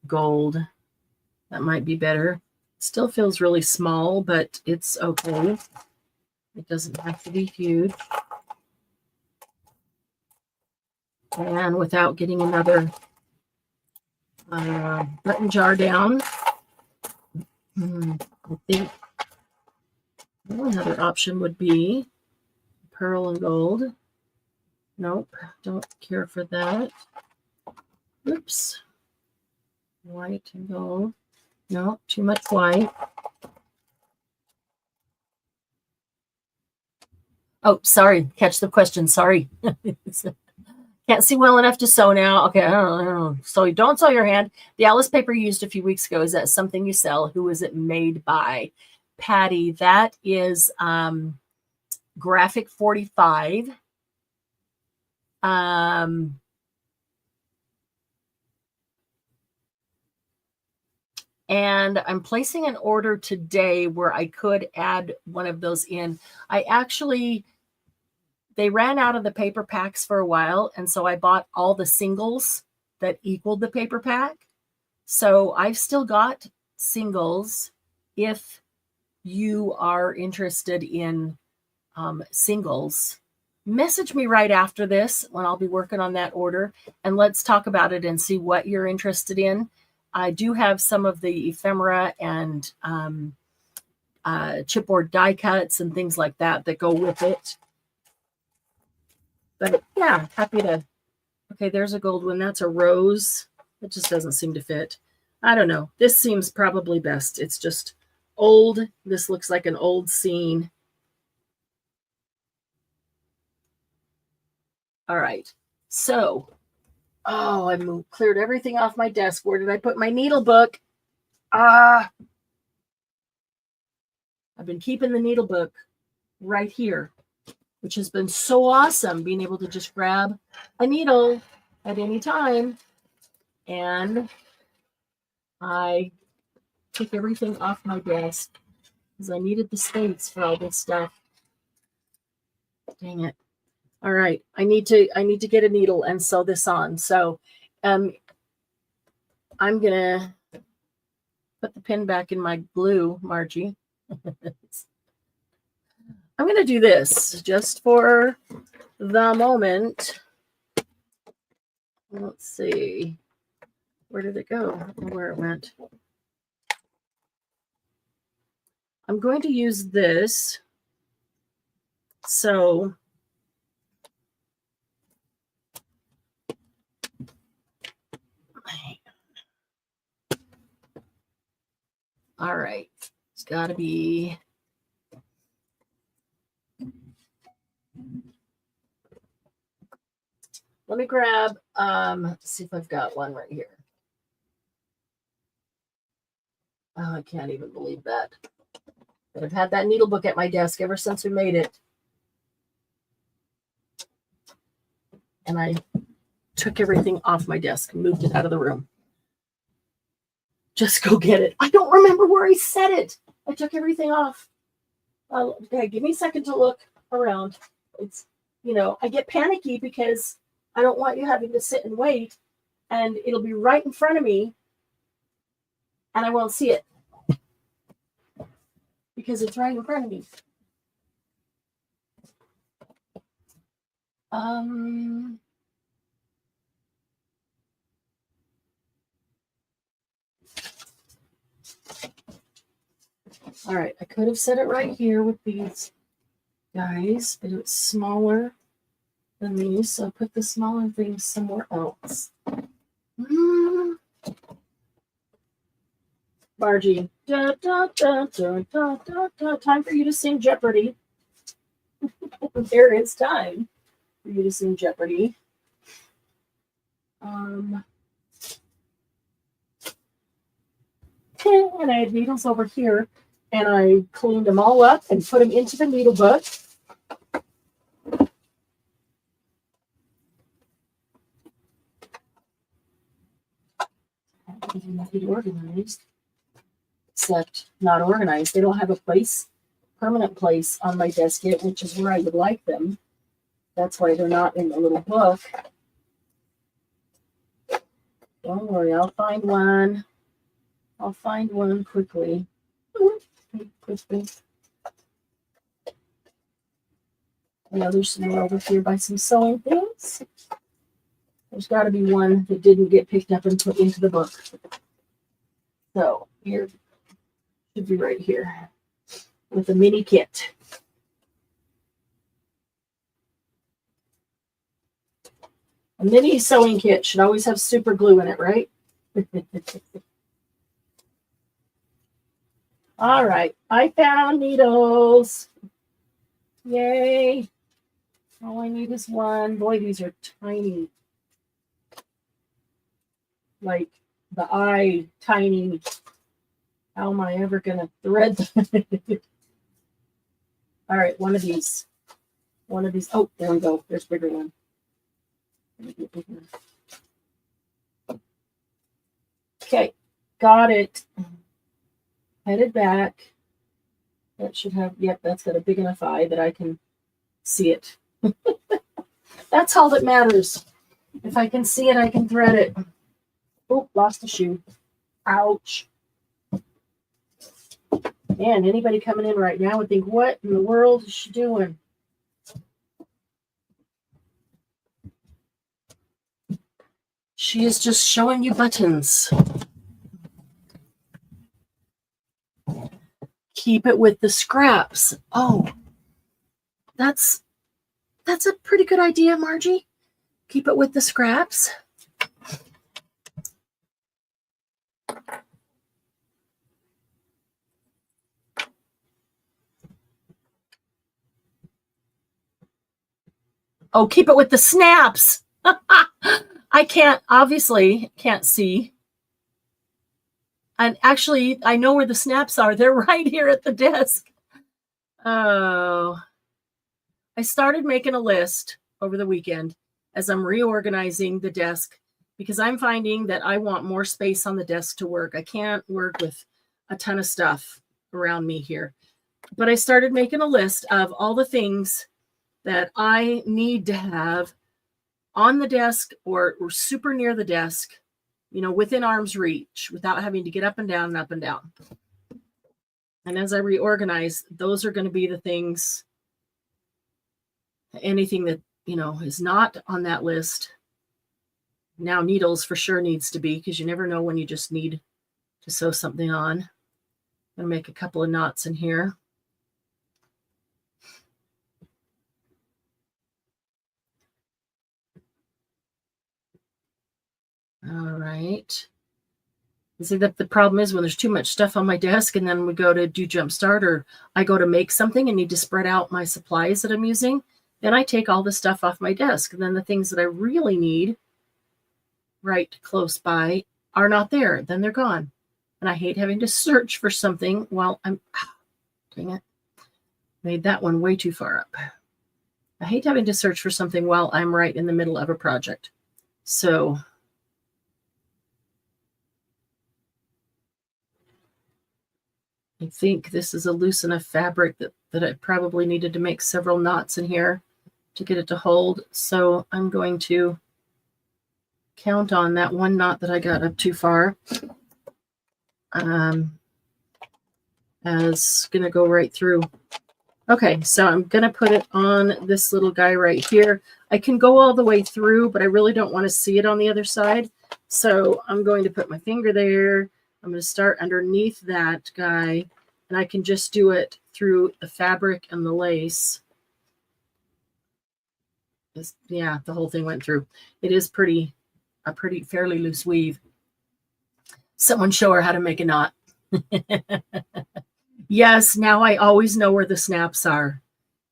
gold. That might be better. Still feels really small, but it's okay. It doesn't have to be huge. And without getting another button jar down, I think another option would be pearl and gold. Nope, don't care for that. Oops. White and gold. No, too much white. Oh, sorry. Catch the question. Sorry. Can't see well enough to sew now. Okay, I don't know. So don't sew your hand. The Alice paper you used a few weeks ago, is that something you sell? Who is it made by? Patty, that is Graphic 45. And I'm placing an order today where I could add one of those in. They ran out of the paper packs for a while, and so I bought all the singles that equaled the paper pack. So I've still got singles if you are interested in singles. Message me right after this when I'll be working on that order, and let's talk about it and see what you're interested in. I do have some of the ephemera and chipboard die cuts and things like that that go with it. But yeah, happy to. Okay, there's a gold one. That's a rose. It just doesn't seem to fit. I don't know. This seems probably best. It's just old. This looks like an old scene. All right. So, oh, I cleared everything off my desk. Where did I put my needle book? I've been keeping the needle book right here, which has been so awesome, being able to just grab a needle at any time. And I took everything off my desk because I needed the space for all this stuff. Dang it. All right, I need to get a needle and sew this on. So I'm gonna put the pin back in my glue, Margie. I'm gonna do this just for the moment. Let's see. Where did it go? I don't know where it went. I'm going to use this. So all right. It's got to be. Let me grab, let's see if I've got one right here. Oh, I can't even believe that. But I've had that needle book at my desk ever since we made it. And I took everything off my desk and moved it out of the room. Just go get it. I don't remember where I set it. I took everything off. Okay, give me a second to look around. It's, I get panicky because I don't want you having to sit and wait, and it'll be right in front of me, and I won't see it because it's right in front of me. All right, I could have set it right here with these guys, but it's smaller than these, so I'll put the smaller things somewhere else. Margie, time for you to sing Jeopardy. There is time for you to sing Jeopardy. And I had needles over here, and I cleaned them all up and put them into the needle book. Not organized, except not organized. They don't have a place, permanent place on my desk yet, which is where I would like them. That's why they're not in the little book. Don't worry, I'll find one. I'll find one quickly. Yeah, there's some more over here by some sewing things. There's got to be one that didn't get picked up and put into the book. So here should be right here with a mini kit. A mini sewing kit should always have super glue in it, right? All right, I found needles. Yay. All I need is one. Boy, these are tiny. Like the eye tiny. How am I ever going to thread them? All right, one of these. One of these. Oh, there we go. There's a bigger one. Okay, got it. Headed back. That should have, yep, that's got a big enough eye that I can see it. That's all that matters. If I can see it, I can thread it. Oh, lost a shoe. Ouch. Man, anybody coming in right now would think, what in the world is she doing? She is just showing you buttons. Keep it with the scraps. Oh, that's a pretty good idea, Margie. Keep it with the scraps. Oh, keep it with the snaps. I obviously can't see. And actually, I know where the snaps are. They're right here at the desk. Oh, I started making a list over the weekend as I'm reorganizing the desk because I'm finding that I want more space on the desk to work. I can't work with a ton of stuff around me here. But I started making a list of all the things that I need to have on the desk or super near the desk, within arm's reach without having to get up and down and up and down. And as I reorganize, those are going to be the things, anything that, is not on that list, Now needles for sure needs to be, because you never know when you just need to sew something on. I'm going to make a couple of knots in here. All right. See, that the problem is when there's too much stuff on my desk and then we go to do Jumpstart, or I go to make something and need to spread out my supplies that I'm using, then I take all the stuff off my desk. And then the things that I really need right close by are not there. Then they're gone. And I hate having to search for something while I'm, dang it, made that one way too far up. I hate having to search for something while I'm right in the middle of a project. So I think this is a loose enough fabric that I probably needed to make several knots in here to get it to hold. So I'm going to count on that one knot that I got up too far as going to go right through. Okay, so I'm going to put it on this little guy right here. I can go all the way through, but I really don't want to see it on the other side. So I'm going to put my finger there. I'm going to start underneath that guy, and I can just do it through the fabric and the lace. Yeah, the whole thing went through. It is a fairly loose weave. Someone show her how to make a knot. Yes, now I always know where the snaps are.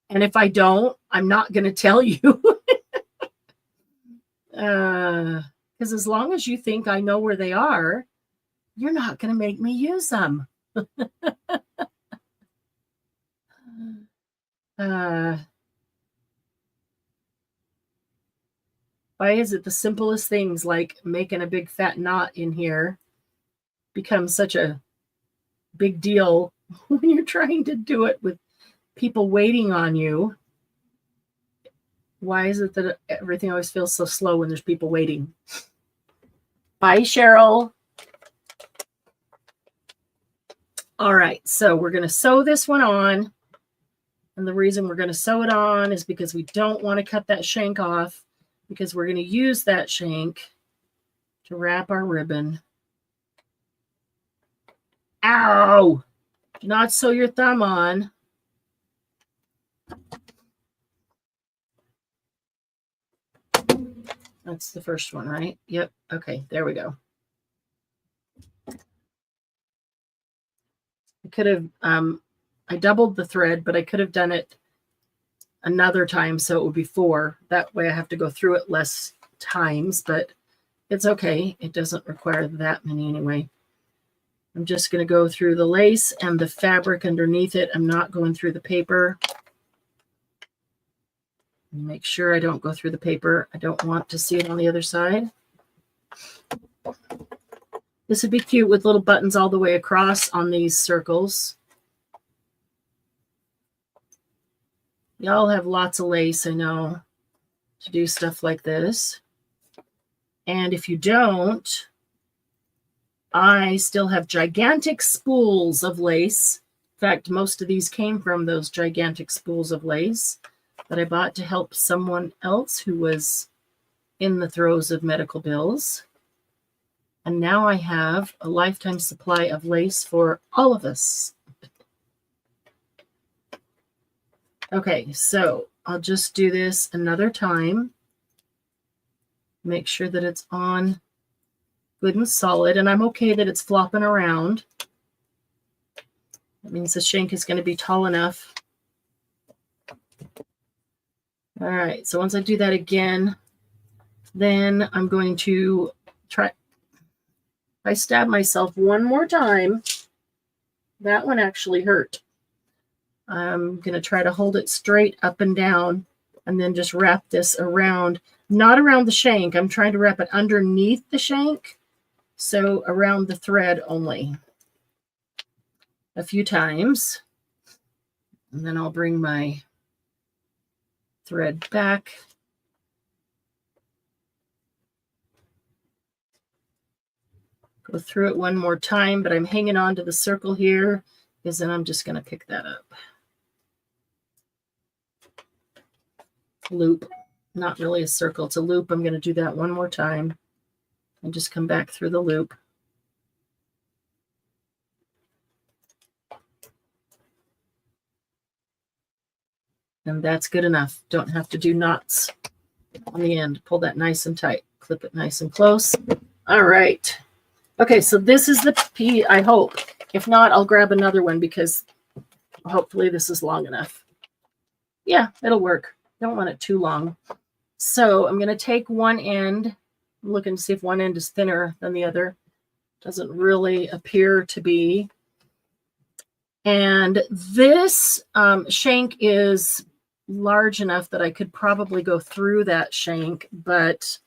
And if I don't, I'm not going to tell you. Because as long as you think I know where they are, you're not going to make me use them. Why is it the simplest things like making a big fat knot in here become such a big deal when you're trying to do it with people waiting on you? Why is it that everything always feels so slow when there's people waiting? Bye, Cheryl. All right, so we're going to sew this one on. And the reason we're going to sew it on is because we don't want to cut that shank off, because we're going to use that shank to wrap our ribbon. Ow! Do not sew your thumb on. That's the first one, right? Yep. Okay, there we go. I could have, I doubled the thread, but I could have done it another time so it would be 4. That way I have to go through it less times, but it's okay. It doesn't require that many anyway. I'm just going to go through the lace and the fabric underneath it. I'm not going through the paper. Make sure I don't go through the paper. I don't want to see it on the other side. This would be cute with little buttons all the way across on these circles. Y'all have lots of lace, I know, to do stuff like this. And if you don't, I still have gigantic spools of lace. In fact, most of these came from those gigantic spools of lace that I bought to help someone else who was in the throes of medical bills. And now I have a lifetime supply of lace for all of us. Okay, so I'll just do this another time. Make sure that it's on good and solid, and I'm okay that it's flopping around. That means the shank is going to be tall enough. All right, so once I do that again, then I'm going to try. If I stab myself one more time, that one actually hurt. I'm going to try to hold it straight up and down and then just wrap this around, not around the shank. I'm trying to wrap it underneath the shank, so around the thread only. A few times. And then I'll bring my thread back. Go through it one more time, but I'm hanging on to the circle here, because then I'm just going to pick that up. Loop. Not really a circle, it's a loop. I'm going to do that one more time. and just come back through the loop. And that's good enough. Don't have to do knots on the end. Pull that nice and tight. Clip it nice and close. All right. Okay, so this is the P, I hope. If not, I'll grab another one because hopefully this is long enough. Yeah, it'll work. Don't want it too long. So I'm going to take one end. I'm looking to see if one end is thinner than the other. Doesn't really appear to be. And this shank is large enough that I could probably go through that shank, but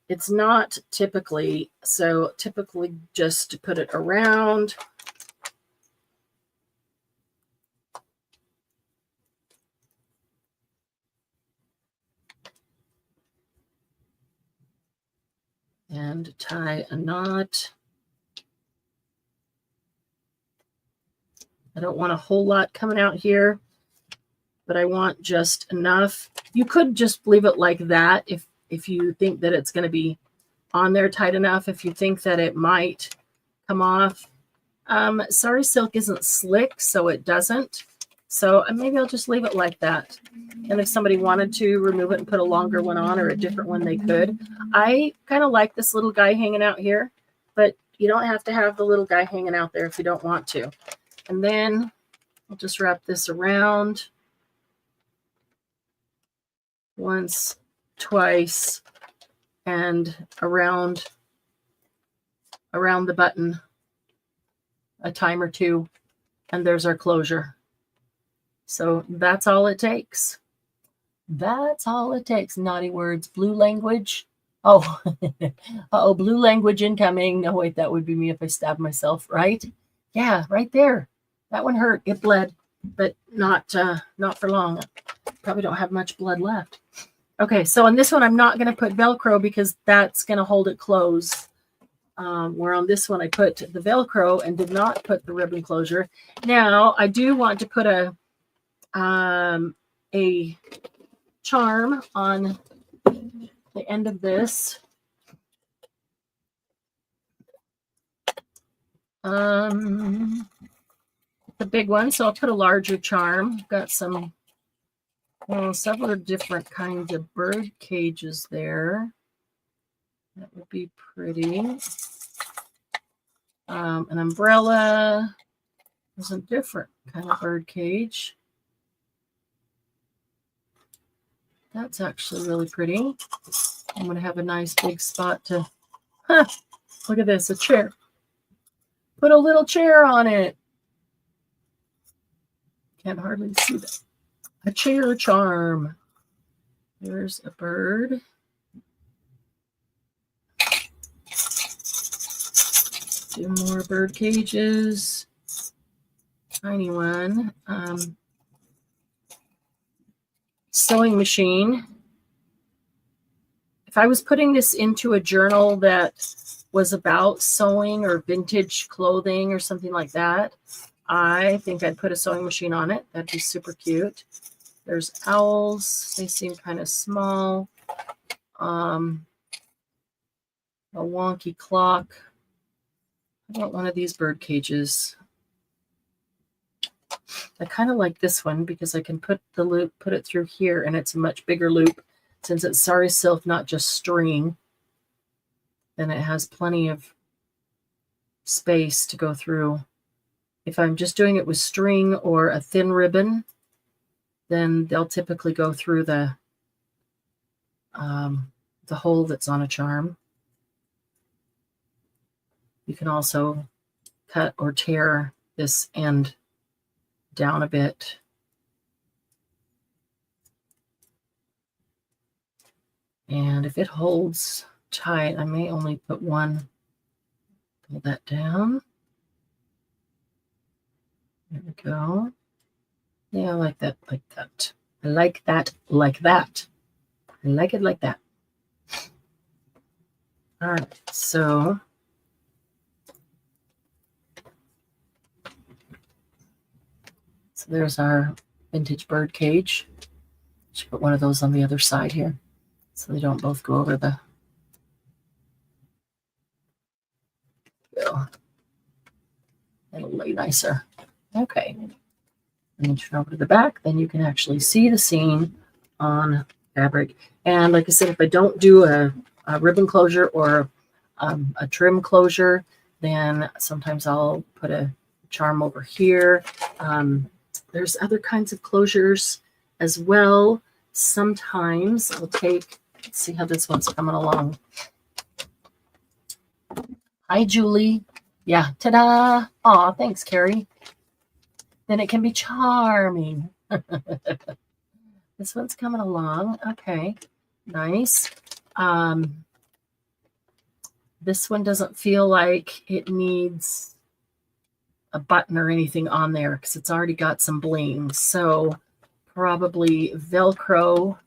it's not typically. So typically just put it around. And tie a knot. I don't want a whole lot coming out here, but I want just enough. You could just leave it like that if you think that it's going to be on there tight enough. If you think that it might come off. Sari silk isn't slick, so it doesn't. So maybe I'll just leave it like that. And if somebody wanted to remove it and put a longer one on or a different one, they could. I kind of like this little guy hanging out here, but you don't have to have the little guy hanging out there if you don't want to. And then I'll just wrap this around once, twice, and around the button a time or two, and there's our closure. So that's all it takes. That's all it takes. Naughty words. Blue language. Oh, uh-oh, blue language incoming. No, wait, that would be me if I stabbed myself, right? Yeah, right there. That one hurt. It bled, but not for long. Probably don't have much blood left. Okay, so on this one, I'm not going to put Velcro because that's going to hold it closed. Where on this one, I put the Velcro and did not put the ribbon closure. Now, I do want to put a charm on the end of this. The big one, so I'll put a larger charm. Got some, several different kinds of bird cages there. That would be pretty. An umbrella. There's a different kind of bird cage. That's actually really pretty. I'm going to have a nice big spot to, look at this, a chair. Put a little chair on it. Can't hardly see that. A chair charm. There's a bird. Two more bird cages. Tiny one. Sewing machine. If I was putting this into a journal that was about sewing or vintage clothing or something like that, I think I'd put a sewing machine on it. That'd be super cute. There's owls. They seem kind of small. A wonky clock. I want one of these bird cages. I kind of like this one because I can put the loop, put it through here, and it's a much bigger loop since it's sari silk, not just string. Then it has plenty of space to go through. If I'm just doing it with string or a thin ribbon, then they'll typically go through the hole that's on a charm. You can also cut or tear this end down a bit. And if it holds tight, I may only put one. Pull that down. There we go. Yeah, I like that, like that. I like that, like that. I like it like that. All right, so there's our vintage bird cage. Should put one of those on the other side here so they don't both go over the totally nicer. Okay. And you turn over to the back, then you can actually see the scene on fabric. And like I said, if I don't do a ribbon closure or a trim closure, then sometimes I'll put a charm over here. There's other kinds of closures as well. Sometimes I'll take, let's see how this one's coming along. Hi, Julie. Yeah, ta-da. Aw, thanks, Carrie. Then it can be charming. This one's coming along. Okay, nice. This one doesn't feel like it needs a button or anything on there because it's already got some bling. So probably Velcro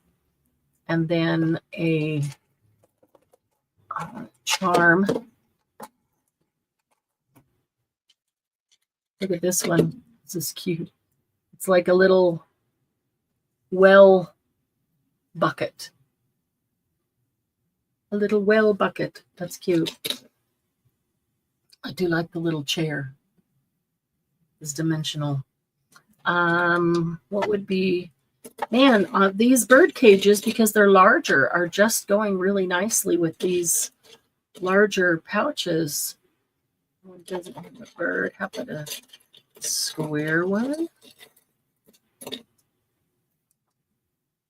and then a charm. Look at this one. This is cute. It's like a little well bucket. A little well bucket. That's cute. I do like the little chair. It's dimensional. What would be, man, these bird cages, because they're larger, are just going really nicely with these larger pouches. One doesn't have a bird. How about a square one?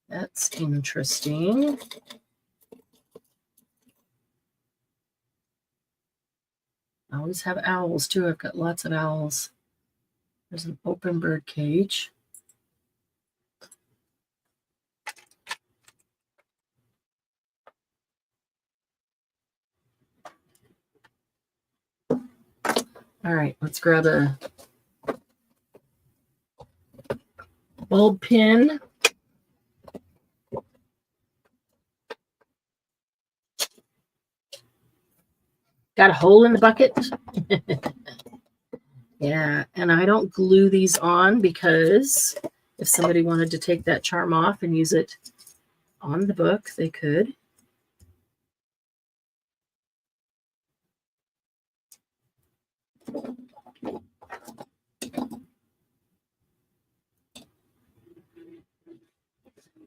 That's interesting. I always have owls too. I've got lots of owls. There's an open bird cage. All right, let's grab a bulb pin. Got a hole in the bucket. Yeah, and I don't glue these on because if somebody wanted to take that charm off and use it on the book, they could.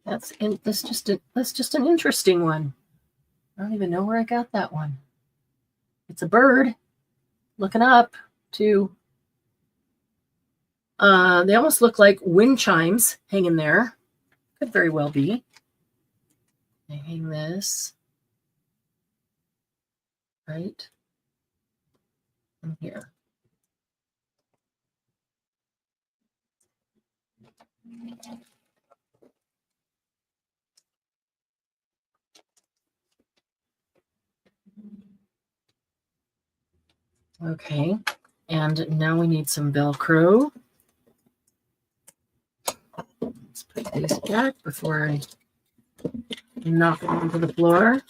That's just an interesting one. I don't even know where I got that one. It's a bird looking up too. They almost look like wind chimes hanging there. Could very well be. I hang this right in here. Okay, and now we need some Velcro. Let's put these back before I knock them onto the floor.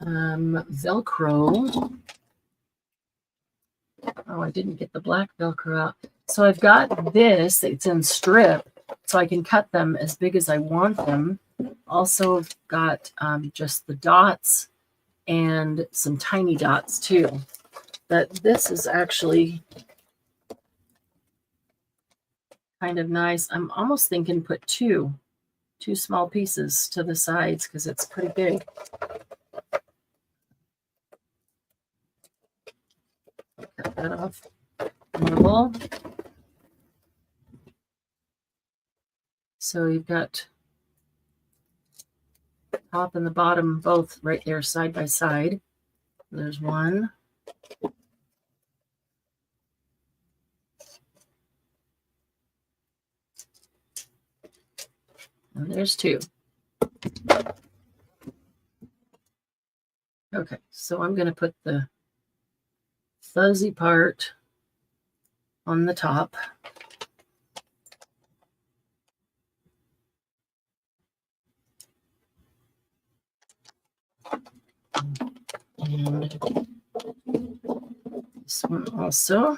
Velcro. Oh, I didn't get the black Velcro out. So I've got this. It's in strip, so I can cut them as big as I want them. Also, I've got just the dots and some tiny dots too. But this is actually kind of nice. I'm almost thinking put two small pieces to the sides because it's pretty big. Cut that off. Normal. So you've got top and the bottom both right there side by side. There's one. And there's two. Okay, so I'm going to put the fuzzy part on the top. And this one also.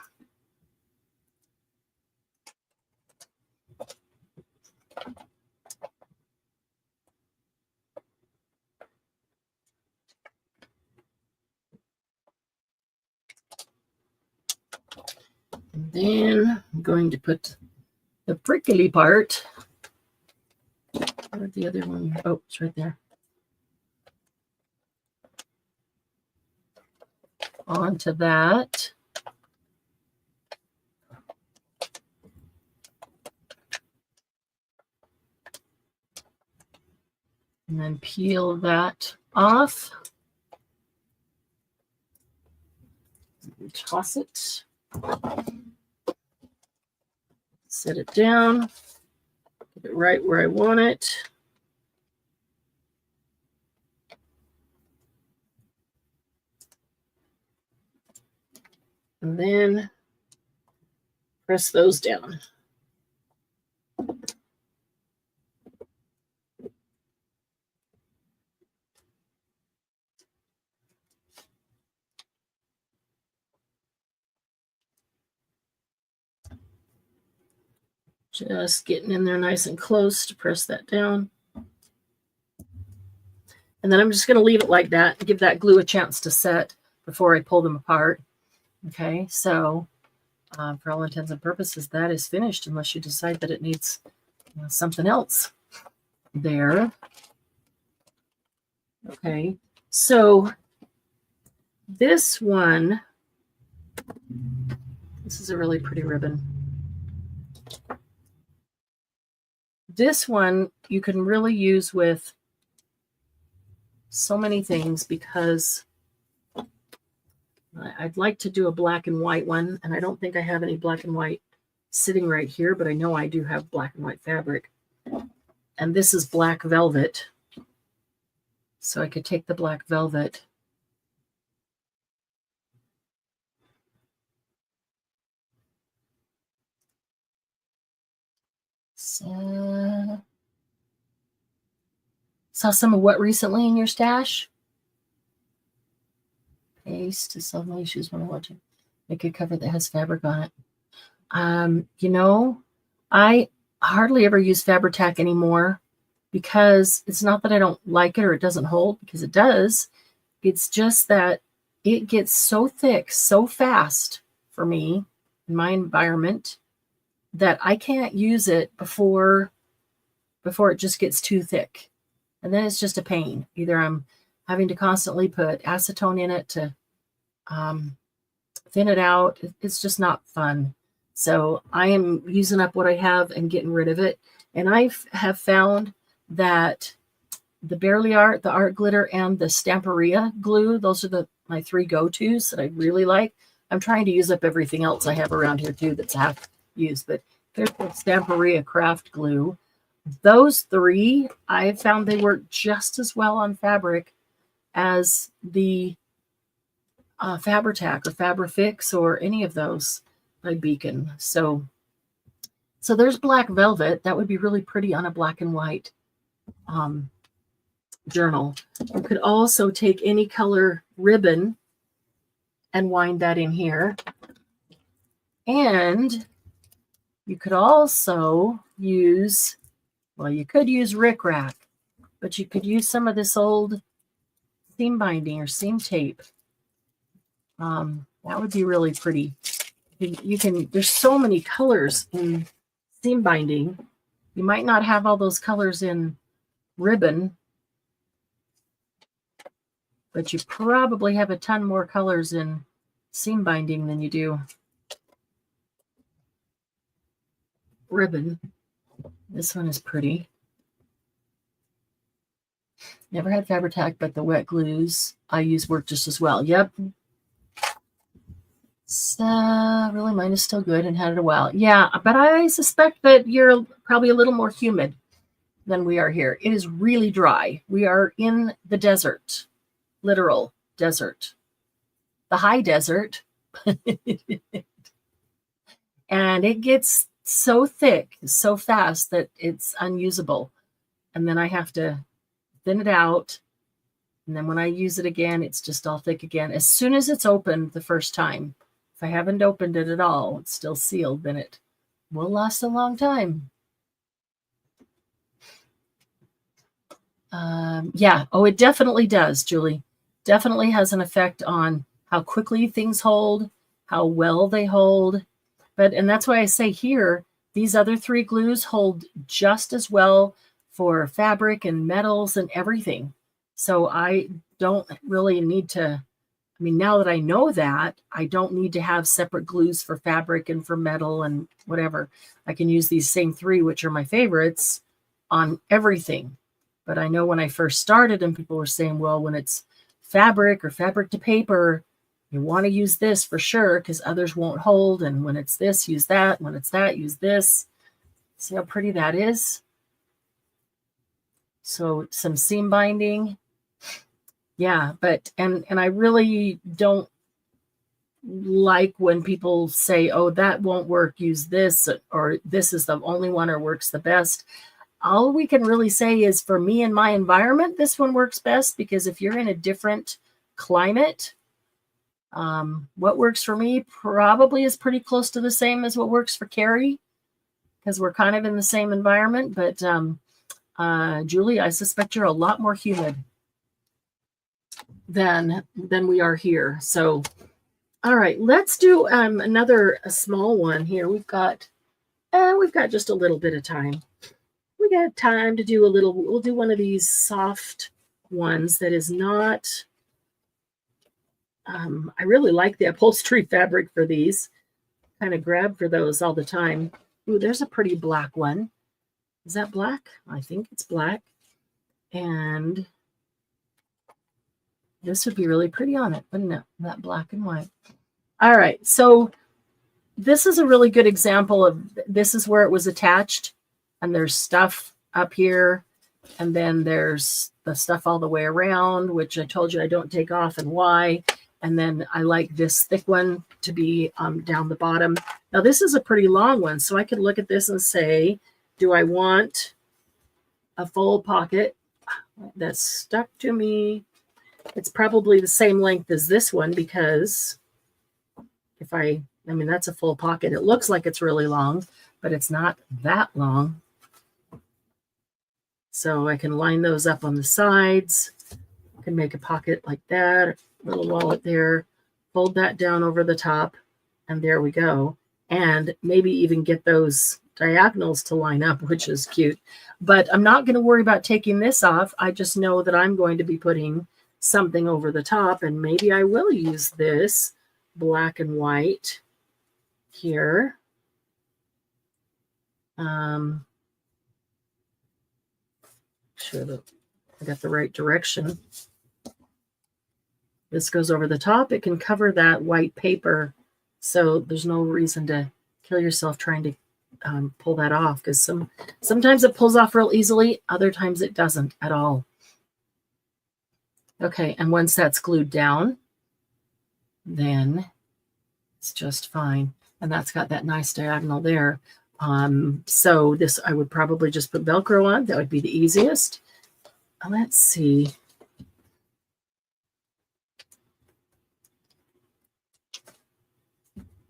going to put the prickly part. Where'd the other one? Oh, it's right there. Onto that. And then peel that off. Toss it. Set it down. Get it right where I want it. And then press those down. Just getting in there nice and close to press that down. And then I'm just going to leave it like that and give that glue a chance to set before I pull them apart. Okay, so for all intents and purposes, that is finished unless you decide that it needs something else there. Okay, so this one, this is a really pretty ribbon. This one you can really use with so many things because I'd like to do a black and white one, and I don't think I have any black and white sitting right here, but I know I do have black and white fabric. And this is black velvet. So I could take the black velvet saw some of what recently in your stash? Paste to solve my issues when I want to make a cover that has fabric on it. You know, I hardly ever use Fabri-Tac anymore because it's not that I don't like it or it doesn't hold, because it does. It's just that it gets so thick so fast for me in my environment that I can't use it before it just gets too thick. And then it's just a pain. Either I'm having to constantly put acetone in it to thin it out. It's just not fun. So I am using up what I have and getting rid of it. And I have found that the Barely Art, the Art Glitter, and the Stamperia glue, those are my three go-tos that I really like. I'm trying to use up everything else I have around here too that's half used, but there's the Stamperia craft glue. Those three, I have found they work just as well on fabric as the Fabri-Tac or Fabri-Fix or any of those by Beacon. So there's black velvet. That would be really pretty on a black and white journal. You could also take any color ribbon and wind that in here. And you could also use, well, you could use rickrack, but you could use some of this old seam binding or seam tape. That would be really pretty. You can, there's so many colors in seam binding. You might not have all those colors in ribbon, but you probably have a ton more colors in seam binding than you do ribbon. This one is pretty. Never had Fabri-Tac, but the wet glues I use work just as well. Yep. So really, mine is still good and had it a while. Yeah, but I suspect that you're probably a little more humid than we are here. It is really dry. We are in the desert, literal desert, the high desert. And it gets so thick, so fast that it's unusable. And then I have to thin it out. And then when I use it again, it's just all thick again. As soon as it's opened the first time, if I haven't opened it at all, it's still sealed, then it will last a long time. Yeah. Oh, it definitely does, Julie. Definitely has an effect on how quickly things hold, how well they hold. And that's why I say here, these other 3 glues hold just as well for fabric and metals and everything. So I don't really need to, I mean, now that I know that, I don't need to have separate glues for fabric and for metal and whatever. I can use these same 3, which are my favorites, on everything. But I know when I first started and people were saying, well, when it's fabric or fabric to paper, you want to use this for sure because others won't hold. And when it's this, use that. When it's that, use this. See how pretty that is? So some seam binding. Yeah, but, and I really don't like when people say, oh, that won't work, use this, or this is the only one or works the best. All we can really say is for me and my environment, this one works best, because if you're in a different climate, what works for me probably is pretty close to the same as what works for Carrie, because we're kind of in the same environment. But Julie, I suspect you're a lot more humid than we are here. So, all right, let's do another small one here. We've got just a little bit of time. We got time to do a little. We'll do one of these soft ones that is not. I really like the upholstery fabric for these. Kind of grab for those all the time. Ooh, there's a pretty black one. Is that black? I think it's black. And this would be really pretty on it, wouldn't it? That black and white. All right, so this is a really good example of, this is where it was attached, and there's stuff up here, and then there's the stuff all the way around, which I told you I don't take off and why. And then I like this thick one to be down the bottom. Now this is a pretty long one, so I could look at this and say, do I want a full pocket that's stuck to me? It's probably the same length as this one, because if I mean, that's a full pocket. It looks like it's really long, but it's not that long. So I can line those up on the sides. I can make a pocket like that, little wallet there, fold that down over the top, and there we go. And maybe even get those diagonals to line up, which is cute. But I'm not going to worry about taking this off. I just know that I'm going to be putting something over the top, and maybe I will use this black and white here. Sure that I got the right direction. This goes over the top. It can cover that white paper, so there's no reason to kill yourself trying to pull that off, because sometimes it pulls off real easily, other times it doesn't at all. Okay, and once that's glued down, then it's just fine. And that's got that nice diagonal there. So this, I would probably just put Velcro on. That would be the easiest. Let's see.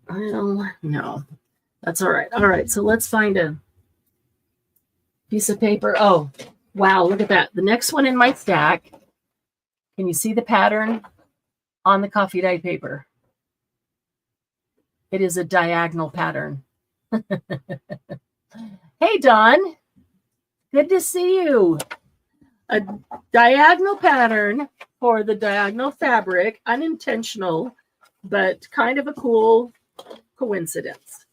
Well, no, that's all right. All right, so let's find a piece of paper. Oh, wow, look at that. The next one in my stack. Can you see the pattern on the coffee dye paper? It is a diagonal pattern. Hey, Dawn. Good to see you. A diagonal pattern for the diagonal fabric. Unintentional, but kind of a cool coincidence.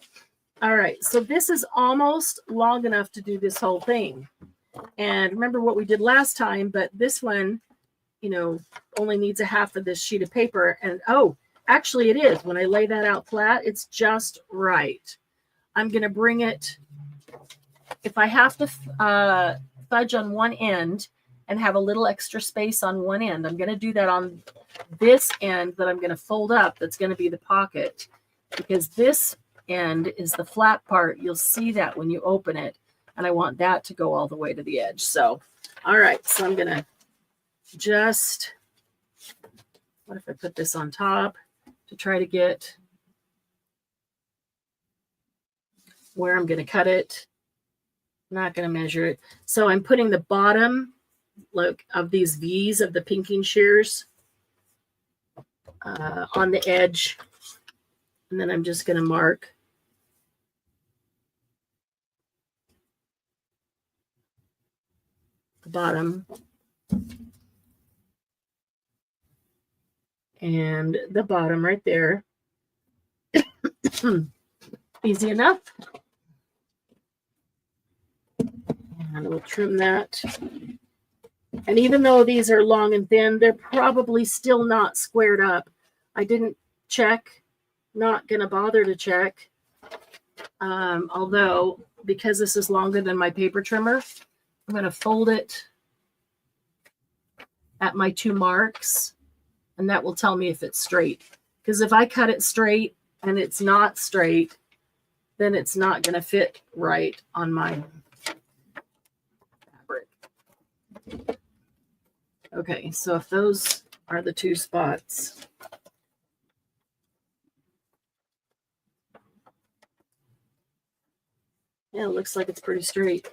All right, so this is almost long enough to do this whole thing. And remember what we did last time, but this one, you know, only needs a half of this sheet of paper. And oh, actually it is. When I lay that out flat, it's just right. I'm going to bring it, if I have to fudge on one end and have a little extra space on one end, I'm going to do that on this end that I'm going to fold up. That's going to be the pocket, because this end is the flat part. You'll see that when you open it, and I want that to go all the way to the edge. So, all right, so I'm going to just, what if I put this on top to try to get where I'm going to cut it. I'm not going to measure it. So I'm putting the bottom, look, of these V's of the pinking shears on the edge. And then I'm just going to mark the bottom and the bottom right there. Easy enough. And we'll trim that. And even though these are long and thin, they're probably still not squared up. I didn't check, not going to bother to check. Although, because this is longer than my paper trimmer, I'm going to fold it at my 2 marks, and that will tell me if it's straight. Because if I cut it straight and it's not straight, then it's not going to fit right on my fabric. Okay, so if those are the 2 spots, yeah, it looks like it's pretty straight.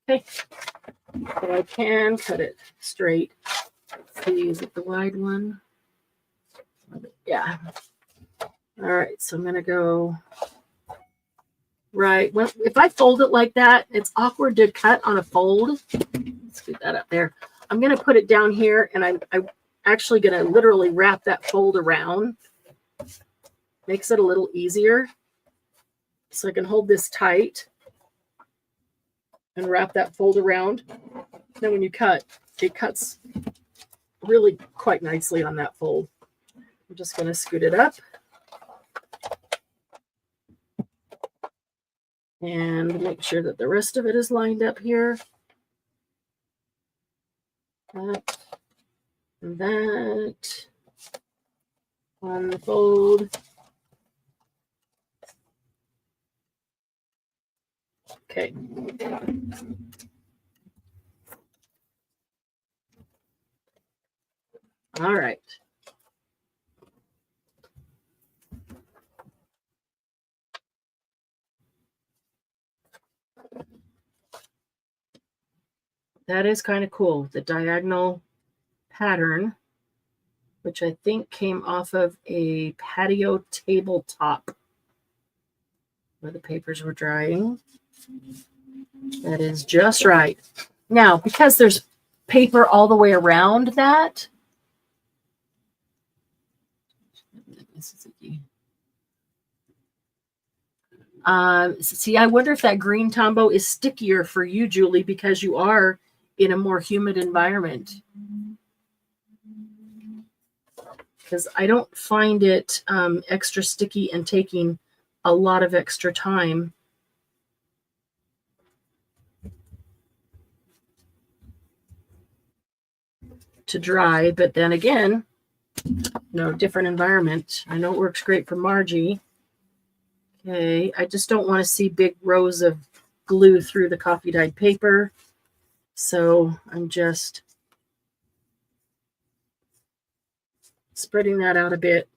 Okay, but I can cut it straight. Let's see, is it the wide one? Yeah. All right, so I'm going to go right. Well, if I fold it like that, it's awkward to cut on a fold. Let's get that up there. I'm going to put it down here, and I'm actually going to literally wrap that fold around. Makes it a little easier. So I can hold this tight and wrap that fold around. Then when you cut, it cuts really quite nicely on that fold. I'm just going to scoot it up. And make sure that the rest of it is lined up here. That and that on the fold. Okay. All right. That is kind of cool. The diagonal pattern, which I think came off of a patio tabletop where the papers were drying. That is just right. Now, because there's paper all the way around that, see, I wonder if that green Tombow is stickier for you, Julie, because you are in a more humid environment. Because I don't find it extra sticky and taking a lot of extra time. To dry, but then again, different environment. I know it works great for Margie. Okay, I just don't want to see big rows of glue through the coffee dyed paper. So I'm just spreading that out a bit.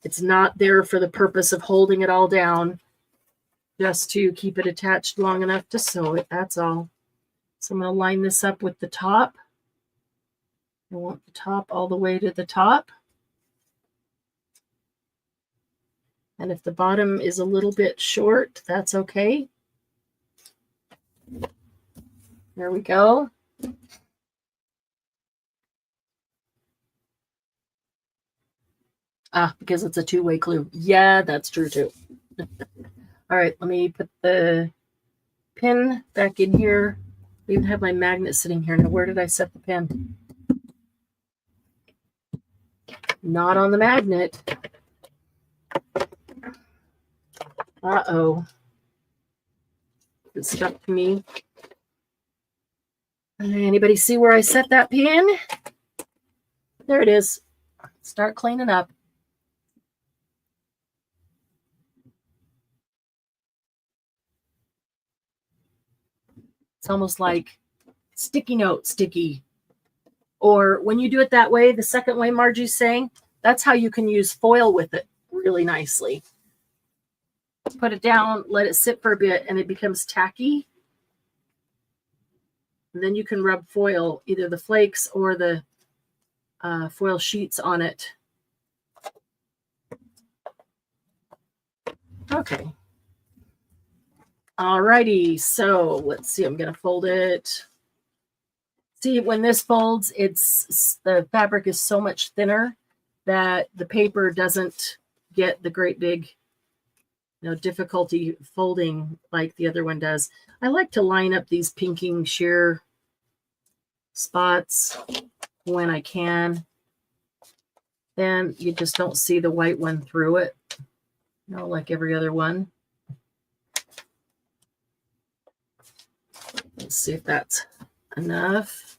It's not there for the purpose of holding it all down, just to keep it attached long enough to sew it. That's all. So I'm going to line this up with the top. I want the top all the way to the top. And if the bottom is a little bit short, that's okay. There we go. Because it's a two-way glue. Yeah, that's true too. All right, let me put the pin back in here. I even have my magnet sitting here. Now, where did I set the pin? Not on the magnet. Uh-oh. It stuck to me. Anybody see where I set that pin? There it is. Start cleaning up. It's almost like sticky note sticky. Or when you do it that way, the second way Margie's saying, that's how you can use foil with it really nicely. Put it down, let it sit for a bit, and it becomes tacky. And then you can rub foil, either the flakes or the foil sheets on it. Okay. Alrighty, so let's see. I'm going to fold it. See, when this folds, the fabric is so much thinner that the paper doesn't get the great big, difficulty folding like the other one does. I like to line up these pinking sheer spots when I can. Then you just don't see the white one through it, like every other one. Let's see if that's enough.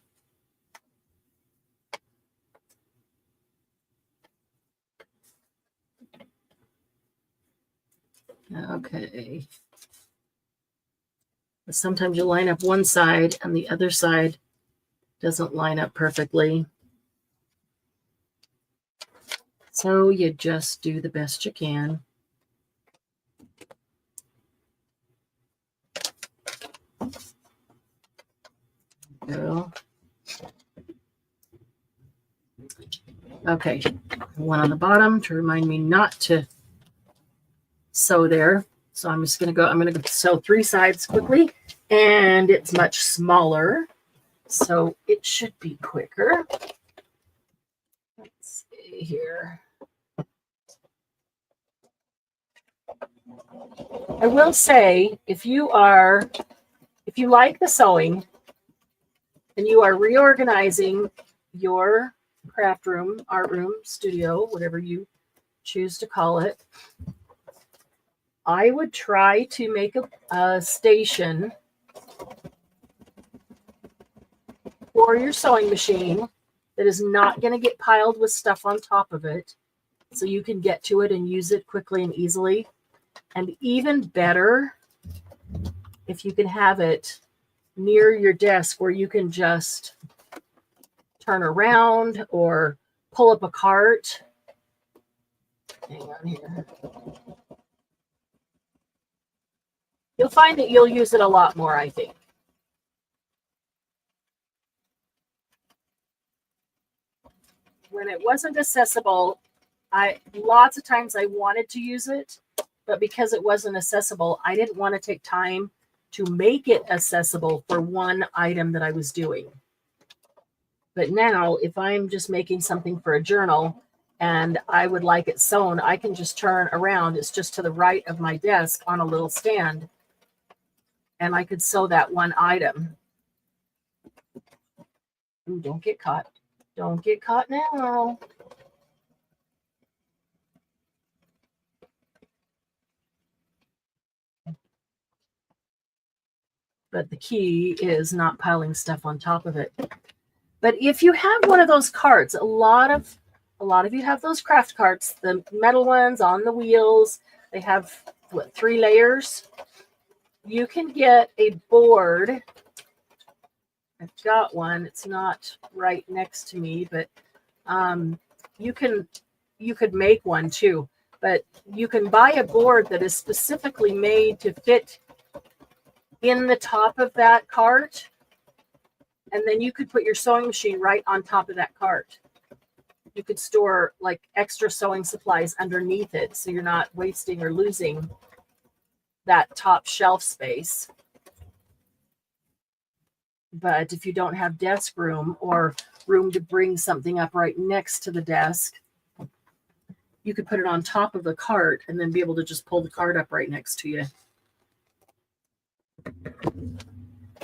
Okay. But sometimes you line up one side and the other side doesn't line up perfectly. So you just do the best you can. Go. Okay, one on the bottom to remind me not to sew there. So I'm just going to sew 3 sides quickly, and it's much smaller, so it should be quicker. Let's see here. I will say, if you like the sewing and you are reorganizing your craft room, art room, studio, whatever you choose to call it, I would try to make a station for your sewing machine that is not going to get piled with stuff on top of it, so you can get to it and use it quickly and easily. And even better, if you can have it near your desk where you can just turn around or pull up a cart. Hang on here. You'll find that you'll use it a lot more, I think. When it wasn't accessible, lots of times I wanted to use it, but because it wasn't accessible, I didn't want to take time to make it accessible for one item that I was doing. But now, if I'm just making something for a journal and I would like it sewn, I can just turn around. It's just to the right of my desk on a little stand, and I could sew that one item. Ooh, don't get caught. Don't get caught now. But the key is not piling stuff on top of it. But if you have one of those carts, a lot of you have those craft carts, the metal ones on the wheels. They have, 3 layers? You can get a board. I've got one. It's not right next to me, but you could make one too. But you can buy a board that is specifically made to fit in the top of that cart, and then you could put your sewing machine right on top of that cart. You could store like extra sewing supplies underneath it, so you're not wasting or losing that top shelf space. But if you don't have desk room or room to bring something up right next to the desk, you could put it on top of the cart and then be able to just pull the cart up right next to you.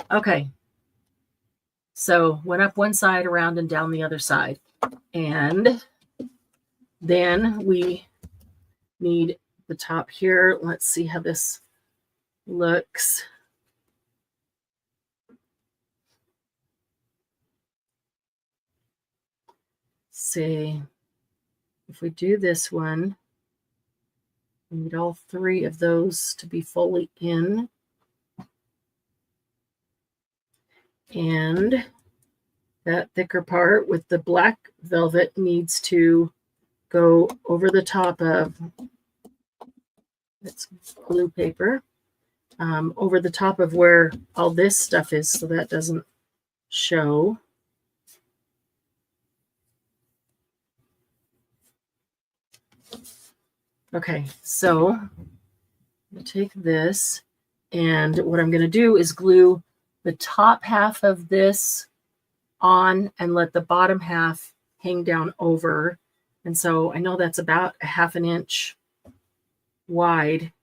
Okay. So went up one side, around and down the other side. And then we need the top here. Let's see how this looks. See, if we do this one, we need all 3 of those to be fully in. And that thicker part with the black velvet needs to go over the top of, it's glue paper, over the top of where all this stuff is, so that doesn't show. Okay, so we'll take this And what I'm going to do is glue the top half of this on and let the bottom half hang down over. And so I know that's about a 1/2 inch wide.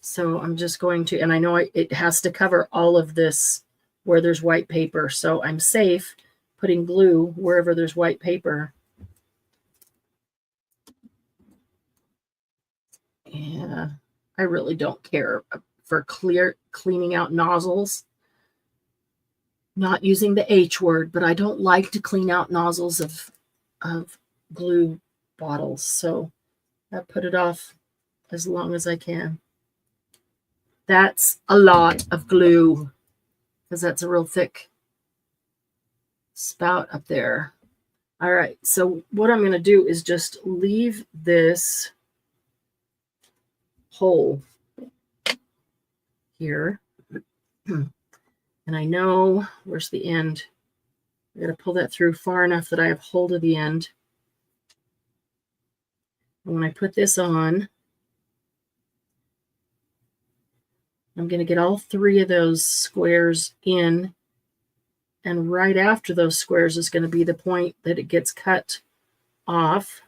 So I'm just going to, and I know it has to cover all of this where there's white paper. So I'm safe putting glue wherever there's white paper. Yeah, I really don't care for cleaning out nozzles. Not using the H word, but I don't like to clean out nozzles of glue bottles. So I put it off as long as I can. That's a lot of glue because that's a real thick spout up there. All right, so what I'm going to do is just leave this hole here. And I know, where's the end? I got to pull that through far enough that I have hold of the end. And when I put this on, I'm going to get all 3 of those squares in. And right after those squares is going to be the point that it gets cut off.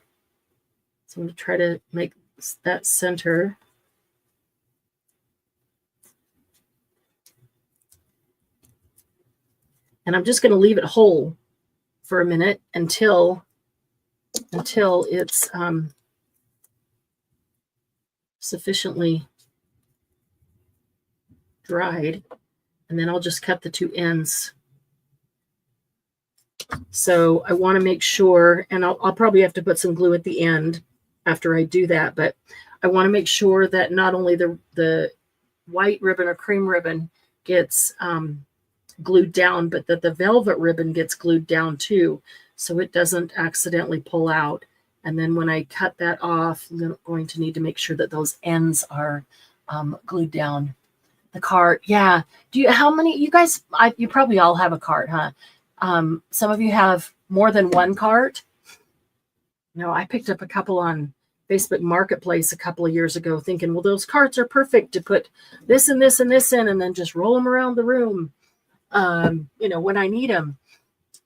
So I'm going to try to make that center. And I'm just going to leave it whole for a minute until it's sufficiently dried. And then I'll just cut the 2 ends. So I want to make sure, and I'll probably have to put some glue at the end after I do that, but I want to make sure that not only the white ribbon or cream ribbon gets glued down, but that the velvet ribbon gets glued down too, so it doesn't accidentally pull out. And then when I cut that off, I'm going to need to make sure that those ends are glued down. The cart, yeah. How many, you guys, you probably all have a cart, huh? Some of you have more than one cart. No, I picked up a couple on Facebook Marketplace a couple of years ago thinking, well, those carts are perfect to put this and this and this in and then just roll them around the room, when I need them.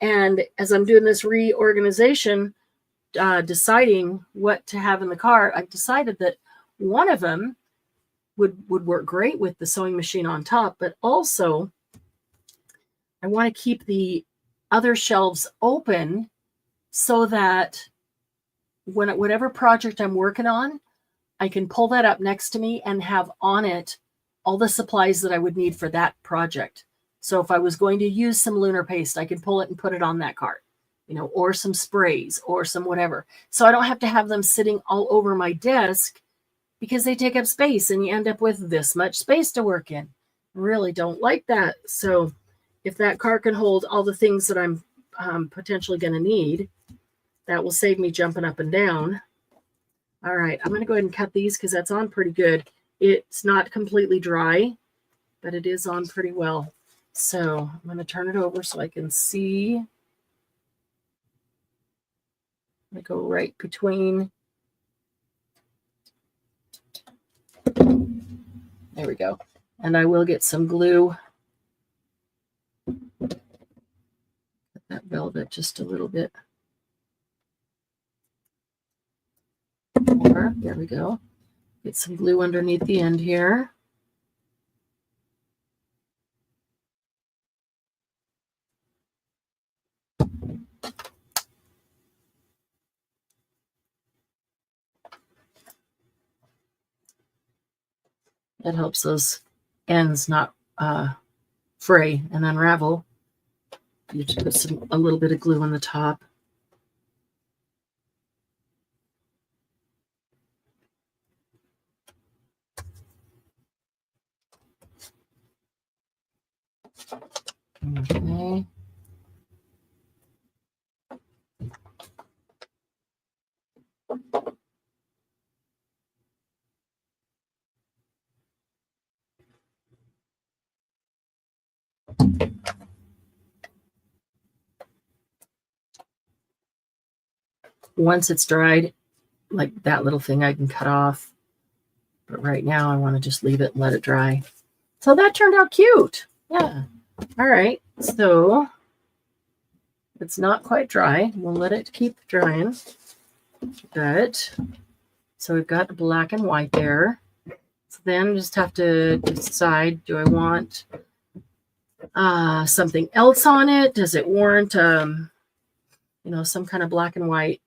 And as I'm doing this reorganization, deciding what to have in the cart, I've decided that one of them would work great with the sewing machine on top, but also I want to keep the other shelves open so that whatever project I'm working on, I can pull that up next to me and have on it all the supplies that I would need for that project. So if I was going to use some lunar paste, I can pull it and put it on that cart, or some sprays or some whatever. So I don't have to have them sitting all over my desk because they take up space and you end up with this much space to work in. Really don't like that. So if that cart can hold all the things that I'm potentially going to need, that will save me jumping up and down. All right, I'm going to go ahead and cut these because that's on pretty good. It's not completely dry, but it is on pretty well. So I'm going to turn it over so I can see. I'm going to go right between. There we go. And I will get some glue. Put that velvet just a little bit more. There we go. Get some glue underneath the end here. That helps those ends not fray and unravel. You just put a little bit of glue on the top. Okay. Once it's dried, like that little thing I can cut off. But right now I want to just leave it and let it dry. So that turned out cute. Yeah. All right. So it's not quite dry. We'll let it keep drying. But so we've got black and white there. So then just have to decide, do I want something else on it? Does it warrant, some kind of black and white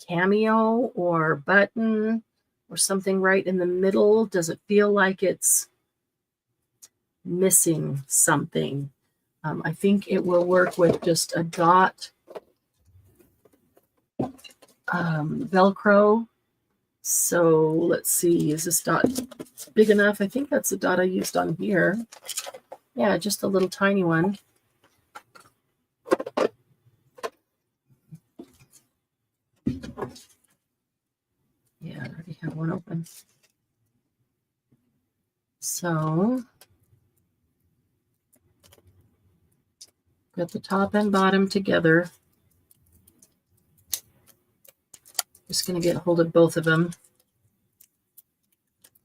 cameo or button or something right in the middle? Does it feel like it's missing something? I think it will work with just a dot Velcro. So let's see, is this dot big enough? I think that's the dot I used on here. Yeah, just a little tiny one. Yeah, I already have one open. So got the top and bottom together. Just going to get hold of both of them.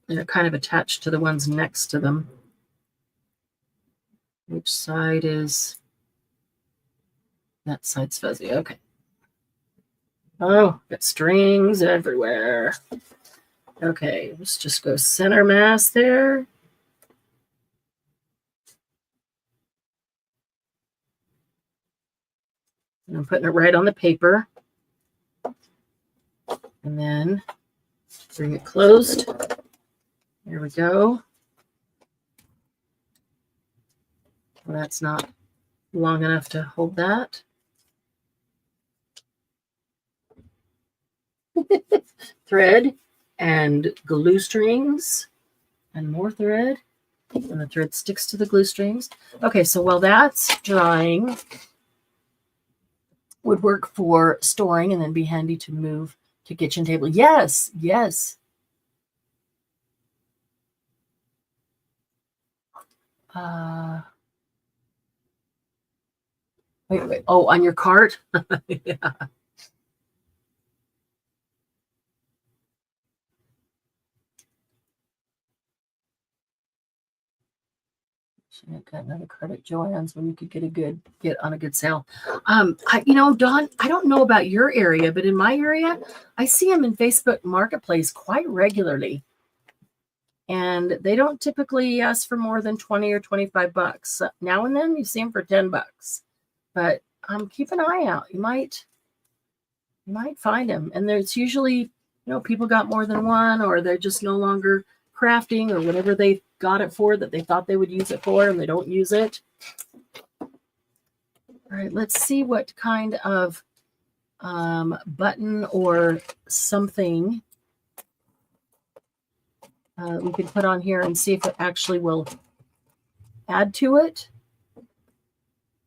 They're kind of attached to the ones next to them. Which side is... That side's fuzzy. Okay. Oh, got strings everywhere. Okay, let's just go center mass there. And I'm putting it right on the paper. And then bring it closed. There we go. Well, that's not long enough to hold that. Thread and glue strings and more thread. And the thread sticks to the glue strings. Okay, so while that's drying, would work for storing and then be handy to move to kitchen table. Yes, yes. Wait. Oh, on your cart? Yeah. I've got another cart at Joann's when you could get on a good sale. Dawn, I don't know about your area, but in my area, I see them in Facebook Marketplace quite regularly. And they don't typically ask for more than 20 or 25 bucks. Now and then you see them for 10 bucks. But keep an eye out. You might find them. And there's usually, people got more than one, or they're just no longer crafting or whatever they got it for that they thought they would use it for and they don't use it. All right, let's see what kind of button or something we can put on here and see if it actually will add to it.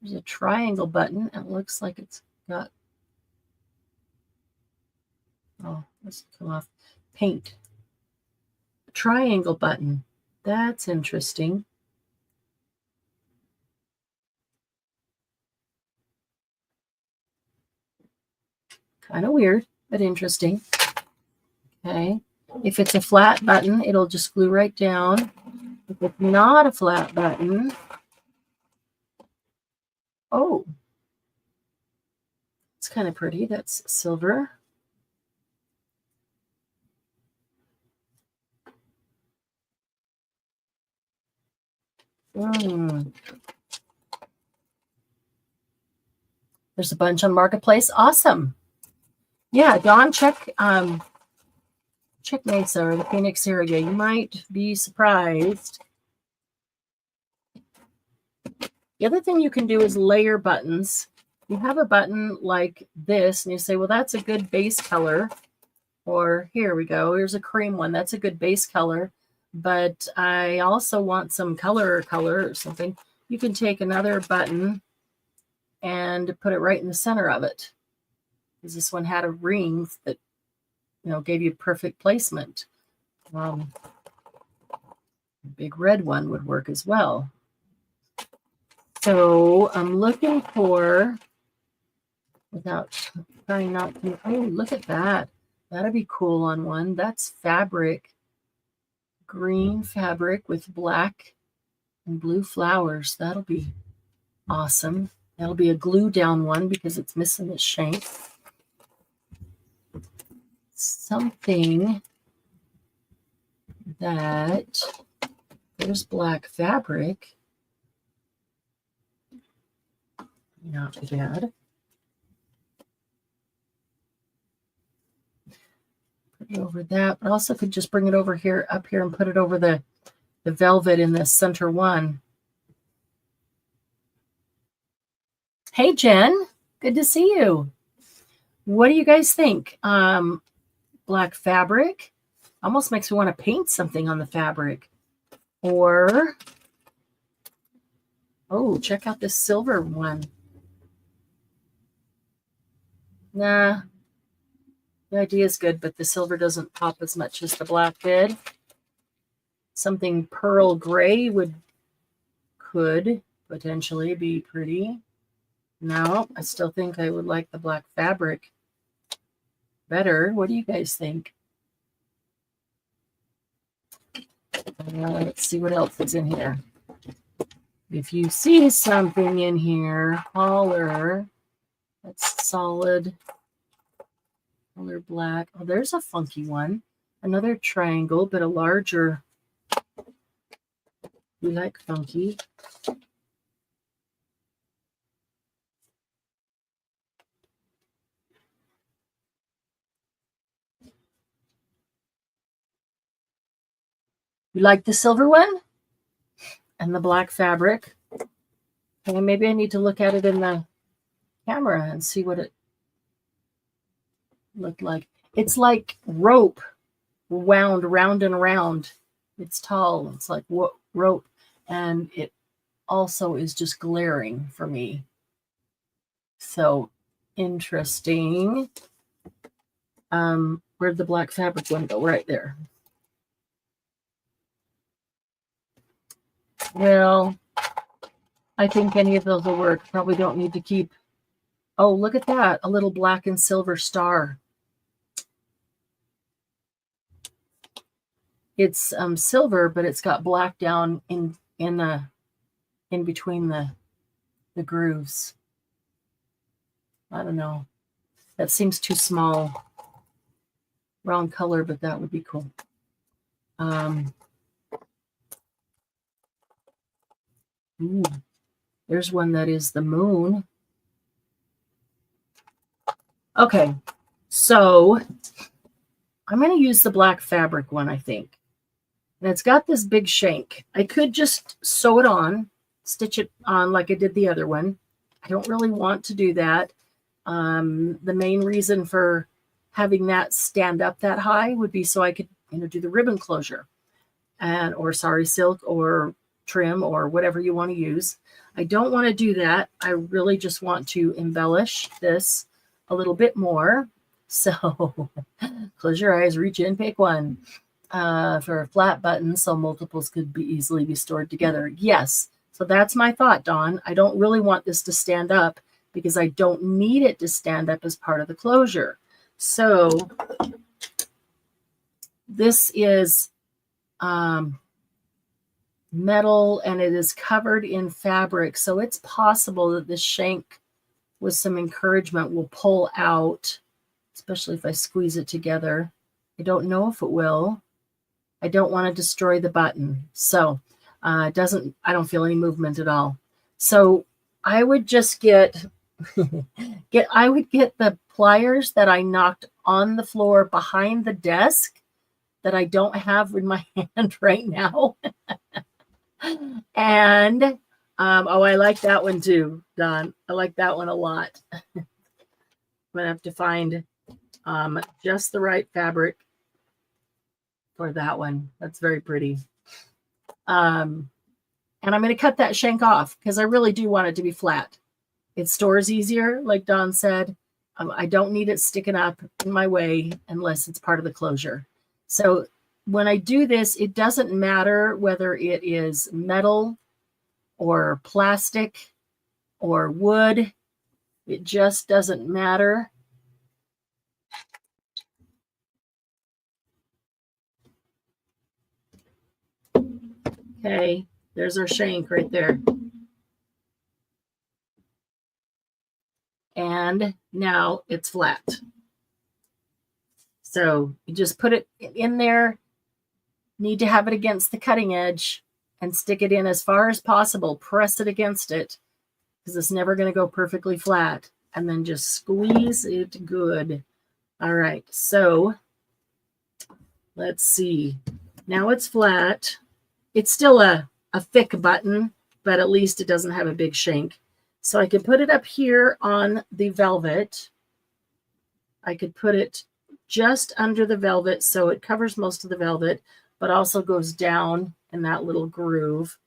There's a triangle button. It looks like it's got, let's come off, paint. Triangle button. That's interesting. Kind of weird, but interesting. Okay. If it's a flat button, it'll just glue right down. If it's not a flat button, oh, it's kind of pretty. That's silver. There's a bunch on Marketplace. Awesome. Yeah, Dawn, check Mesa or the Phoenix area. You might be surprised. The other thing you can do is layer buttons. You have a button like this, and you say, well, that's a good base color. Or here we go. Here's a cream one. That's a good base color. But I also want some color or something. You can take another button and put it right in the center of it. Because this one had a ring that, gave you perfect placement. A big red one would work as well. So I'm looking for, without trying not to, oh, look at that. That'd be cool on one. That's fabric. green fabric with black and blue flowers. That'll be awesome. That'll be a glue down one because it's missing its shank. Something that there's black fabric. Not bad. Put it over that, but also could just bring it over here, up here, and put it over the velvet in the center one. Hey, Jen, good to see you. What do you guys think? Black fabric almost makes me want to paint something on the fabric. Or, oh, check out this silver one. Nah, the idea is good, but the silver doesn't pop as much as the black did. Something pearl gray could potentially be pretty. No, I still think I would like the black fabric better. What do you guys think? Let's see what else is in here. If you see something in here, holler. That's solid. Color black. Oh, there's a funky one. Another triangle, but a larger. We like funky. You like the silver one? And the black fabric. Okay, maybe I need to look at it in the camera and see what it looked like. It's like rope wound round and around. It's tall. It's like rope. And it also is just glaring for me. So interesting. Where'd the black fabric one go? Right there. Well, I think any of those will work. Probably don't need to keep. Oh, look at that. A little black and silver star. It's silver, but it's got black down in between the grooves. I don't know. That seems too small. Wrong color, but that would be cool. Ooh, there's one that is the moon. Okay, so I'm going to use the black fabric one, I think. And it's got this big shank. I could just sew it on, stitch it on like I did the other one. I don't really want to do that. The main reason for having that stand up that high would be so I could, do the ribbon closure or sari silk or trim or whatever you want to use. I don't want to do that. I really just want to embellish this a little bit more. So close your eyes, reach in, pick one for a flat button so multiples could be easily be stored together. Yes. So that's my thought, Dawn. I don't really want this to stand up because I don't need it to stand up as part of the closure. So this is metal and it is covered in fabric. So it's possible that this shank with some encouragement will pull out, especially if I squeeze it together. I don't know if it will. I don't want to destroy the button. So I don't feel any movement at all. So I would just get the pliers that I knocked on the floor behind the desk that I don't have in my hand right now. And I like that one too, Don. I like that one a lot. I'm gonna have to find just the right fabric for that one. That's very pretty. And I'm going to cut that shank off because I really do want it to be flat. It stores easier, like Dawn said. I don't need it sticking up in my way unless it's part of the closure. So when I do this, it doesn't matter whether it is metal or plastic or wood. It just doesn't matter. Okay, there's our shank right there. And now it's flat. So you just put it in there. Need to have it against the cutting edge and stick it in as far as possible. Press it against it because it's never going to go perfectly flat. And then just squeeze it good. All right, so let's see. Now it's flat. It's still a thick button, but at least it doesn't have a big shank. So I could put it up here on the velvet. I could put it just under the velvet so it covers most of the velvet, but also goes down in that little groove.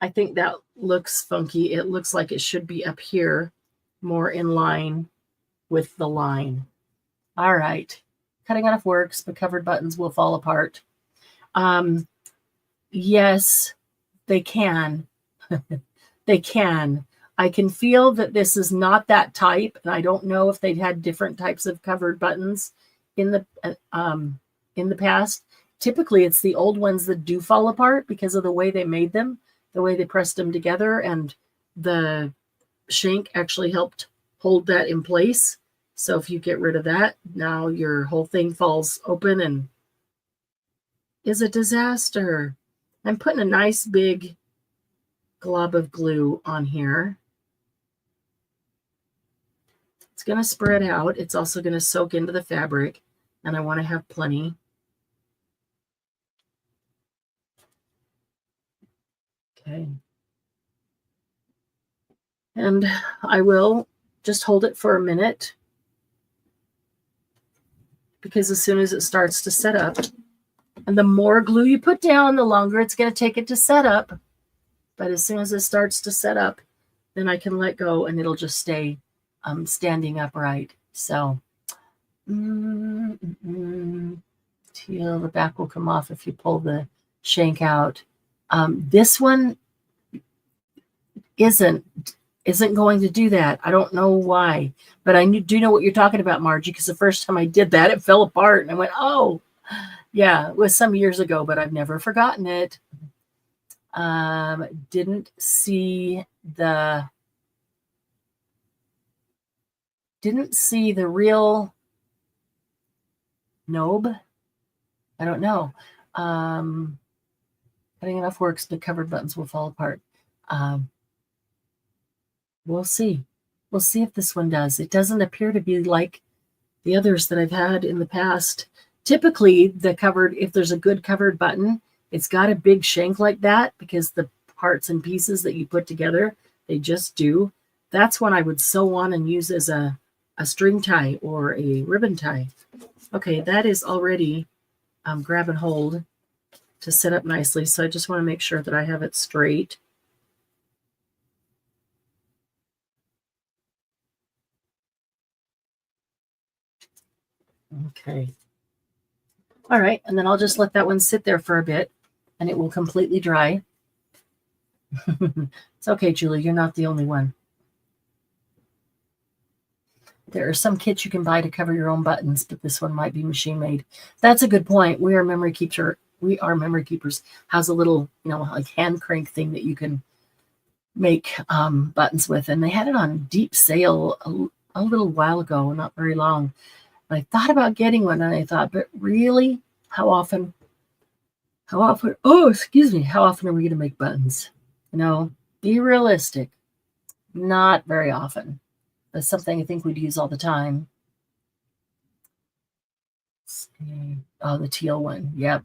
I think that looks funky. It looks like it should be up here, more in line with the line. All right. Cutting enough works, but covered buttons will fall apart. Yes, they can. They can. I can feel that this is not that type, and I don't know if they'd had different types of covered buttons in the past. Typically, it's the old ones that do fall apart because of the way they made them, the way they pressed them together, and the shank actually helped hold that in place. So if you get rid of that, now your whole thing falls open and is a disaster. I'm putting a nice big glob of glue on here. It's going to spread out. It's also going to soak into the fabric, and I want to have plenty. Okay. And I will just hold it for a minute because as soon as it starts to set up, and the more glue you put down, the longer it's going to take it to set up. But as soon as it starts to set up, then I can let go and it'll just stay standing upright. So, teal, the back will come off if you pull the shank out. This one isn't going to do that. I don't know why, but I do know what you're talking about, Margie, because the first time I did that, it fell apart, and I went, oh, yeah, it was some years ago, but I've never forgotten it. Didn't see the real Nobe. I don't know. Cutting enough works, but covered buttons will fall apart. We'll see. We'll see if this one does. It doesn't appear to be like the others that I've had in the past. Typically, if there's a good covered button, it's got a big shank like that because the parts and pieces that you put together, they just do. That's one I would sew on and use as a string tie or a ribbon tie. Okay, that is already grab and hold to set up nicely. So I just want to make sure that I have it straight. Okay. All right, and then I'll just let that one sit there for a bit and it will completely dry. It's okay, Julie, you're not the only one. There are some kits you can buy to cover your own buttons, but this one might be machine made. That's a good point. We are memory keepers. Has a little, like hand crank thing that you can make buttons with, and they had it on deep sale a little while ago, not very long. I thought about getting one, and I thought, but really, how often, oh, excuse me, how often are we going to make buttons? Be realistic. Not very often. That's something I think we'd use all the time. Oh, the teal one. Yep.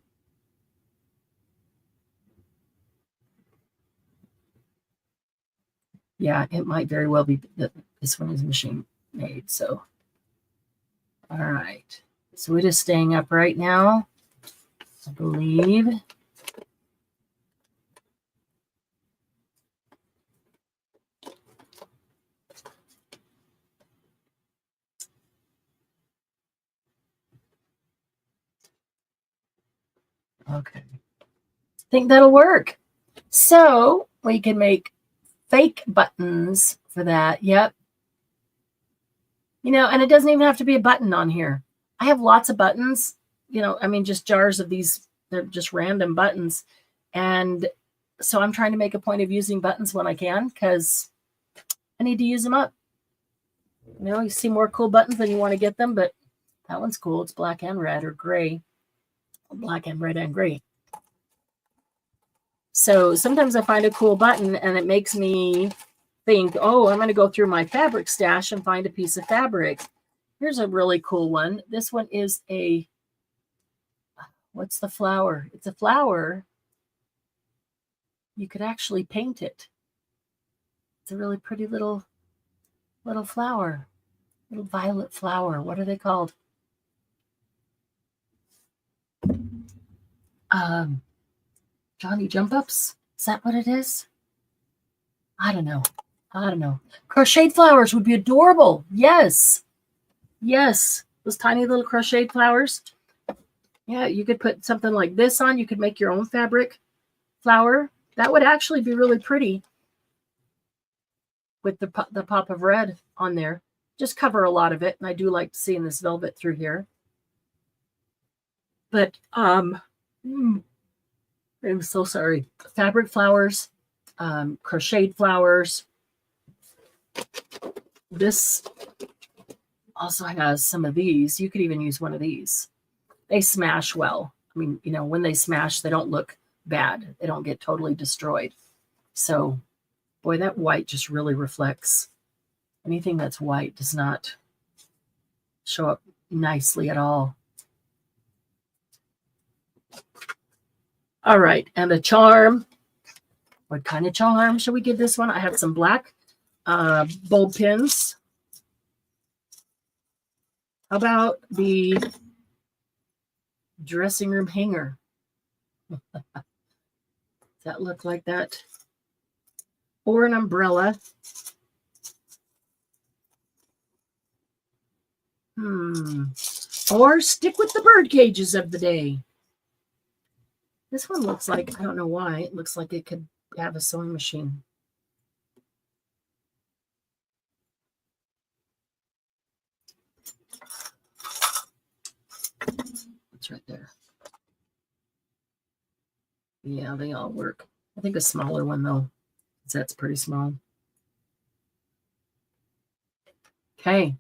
Yeah, it might very well be that this one is machine made, so. All right, so it is staying up right now, I believe. Okay, I think that'll work. So we can make fake buttons for that. Yep. And it doesn't even have to be a button on here. I have lots of buttons you know, I mean, just jars of these, they're just random buttons. And so I'm trying to make a point of using buttons when I can, because I need to use them up. You know, you see more cool buttons than you want to get them, but that one's cool. It's black and red, or gray. Black and red and gray. So sometimes I find a cool button and it makes me think, oh, I'm going to go through my fabric stash and find a piece of fabric. Here's a really cool one. This one is a, what's the flower? It's a flower. You could actually paint it. It's a really pretty little flower, little violet flower. What are they called? Johnny Jump Ups? Is that what it is? I don't know. Crocheted flowers would be adorable. Yes. Yes. Those tiny little crocheted flowers. Yeah, you could put something like this on. You could make your own fabric flower. That would actually be really pretty with the pop of red on there. Just cover a lot of it. And I do like seeing this velvet through here. But I'm so sorry. Fabric flowers, crocheted flowers. This also has some of these. You could even use one of these. They smash well. I mean, you know, when they smash, they don't look bad. They don't get totally destroyed. So, boy, that white just really reflects. Anything that's white does not show up nicely at all. All right, and a charm. What kind of charm should we give this one? I have some black bulb pins. How about the dressing room hanger? Does that look like that? Or an umbrella. Or stick with the bird cages of the day. This one looks like, I don't know why, it looks like it could have a sewing machine. It's right there. Yeah, they all work. I think a smaller one, though, because that's pretty small. Okay.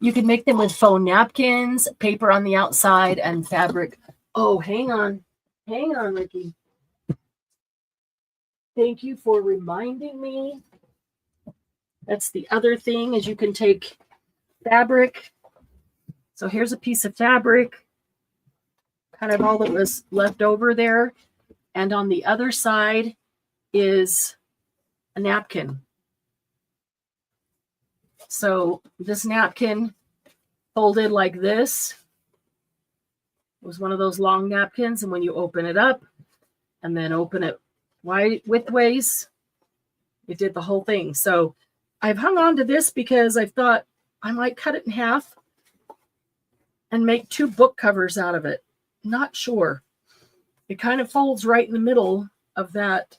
You can make them with faux napkins, paper on the outside, and fabric. Oh, hang on. Hang on, Ricky. Thank you for reminding me. That's the other thing, is you can take fabric. So here's a piece of fabric, kind of all that was left over there. And on the other side is a napkin. So this napkin folded like this was one of those long napkins. And when you open it up and then open it widthways, it did the whole thing. So I've hung on to this because I thought I might cut it in half and make 2 book covers out of it. Not sure. It kind of folds right in the middle of that.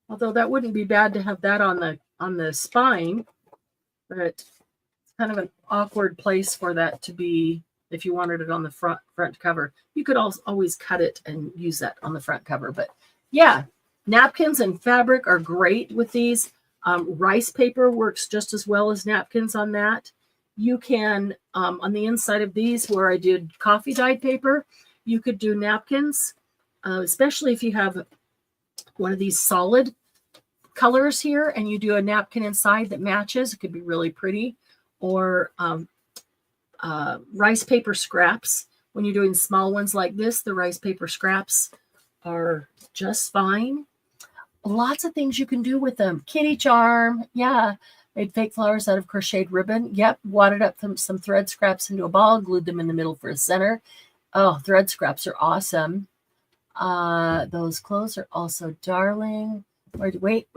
Although that wouldn't be bad to have that on the spine, but it's kind of an awkward place for that to be if you wanted it on the front cover. You could always cut it and use that on the front cover. But yeah, napkins and fabric are great with these. Rice paper works just as well as napkins on that. You can, on the inside of these where I did coffee dyed paper, you could do napkins, especially if you have one of these solid colors here and you do a napkin inside that matches. It could be really pretty. Or rice paper scraps. When you're doing small ones like this, the rice paper scraps are just fine. Lots of things you can do with them. Kitty charm. Yeah. Made fake flowers out of crocheted ribbon. Yep. Wadded up some thread scraps into a ball, glued them in the middle for a center. Oh, thread scraps are awesome. Those clothes are also darling. Wait.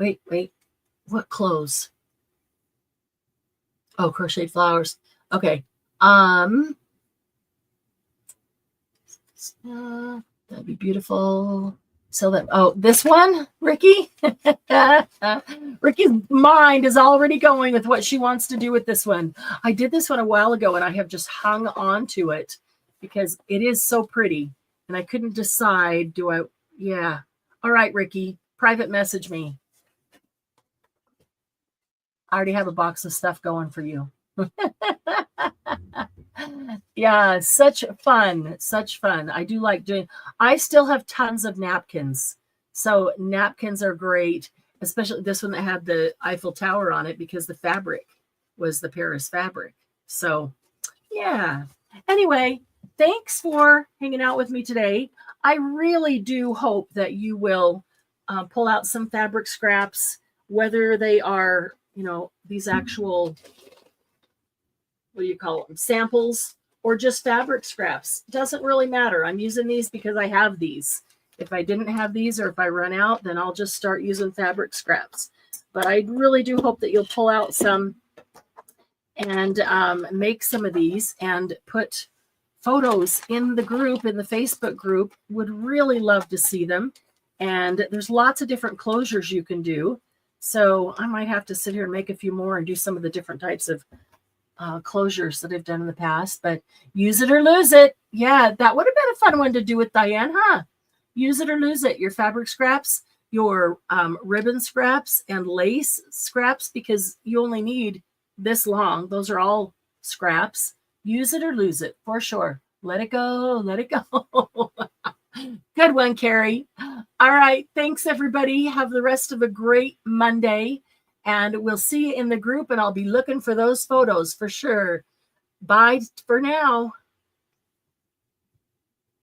What clothes? Oh, crocheted flowers. Okay. That'd be beautiful. So that, oh, this one, Ricky? Ricky's mind is already going with what she wants to do with this one. I did this one a while ago and I have just hung on to it. because it is so pretty. And I couldn't decide, yeah. All right, Ricky, private message me. I already have a box of stuff going for you. Yeah, such fun. I do like I still have tons of napkins. So napkins are great, especially this one that had the Eiffel Tower on it because the fabric was the Paris fabric. So yeah. Anyway, thanks for hanging out with me today. I really do hope that you will pull out some fabric scraps, whether they are, these actual, what do you call them, samples, or just fabric scraps. Doesn't really matter. I'm using these because I have these. If I didn't have these, or if I run out, then I'll just start using fabric scraps. But I really do hope that you'll pull out some and make some of these and put photos in the group, in the Facebook group. Would really love to see them. And there's lots of different closures you can do. So I might have to sit here and make a few more and do some of the different types of closures that I've done in the past. But use it or lose it. Yeah, that would have been a fun one to do with Diane, huh? Use it or lose it. Your fabric scraps, your ribbon scraps, and lace scraps, because you only need this long. Those are all scraps. Use it or lose it for sure. Let it go. Let it go. Good one, Carrie. All right. Thanks, everybody. Have the rest of a great Monday. And we'll see you in the group, and I'll be looking for those photos for sure. Bye for now.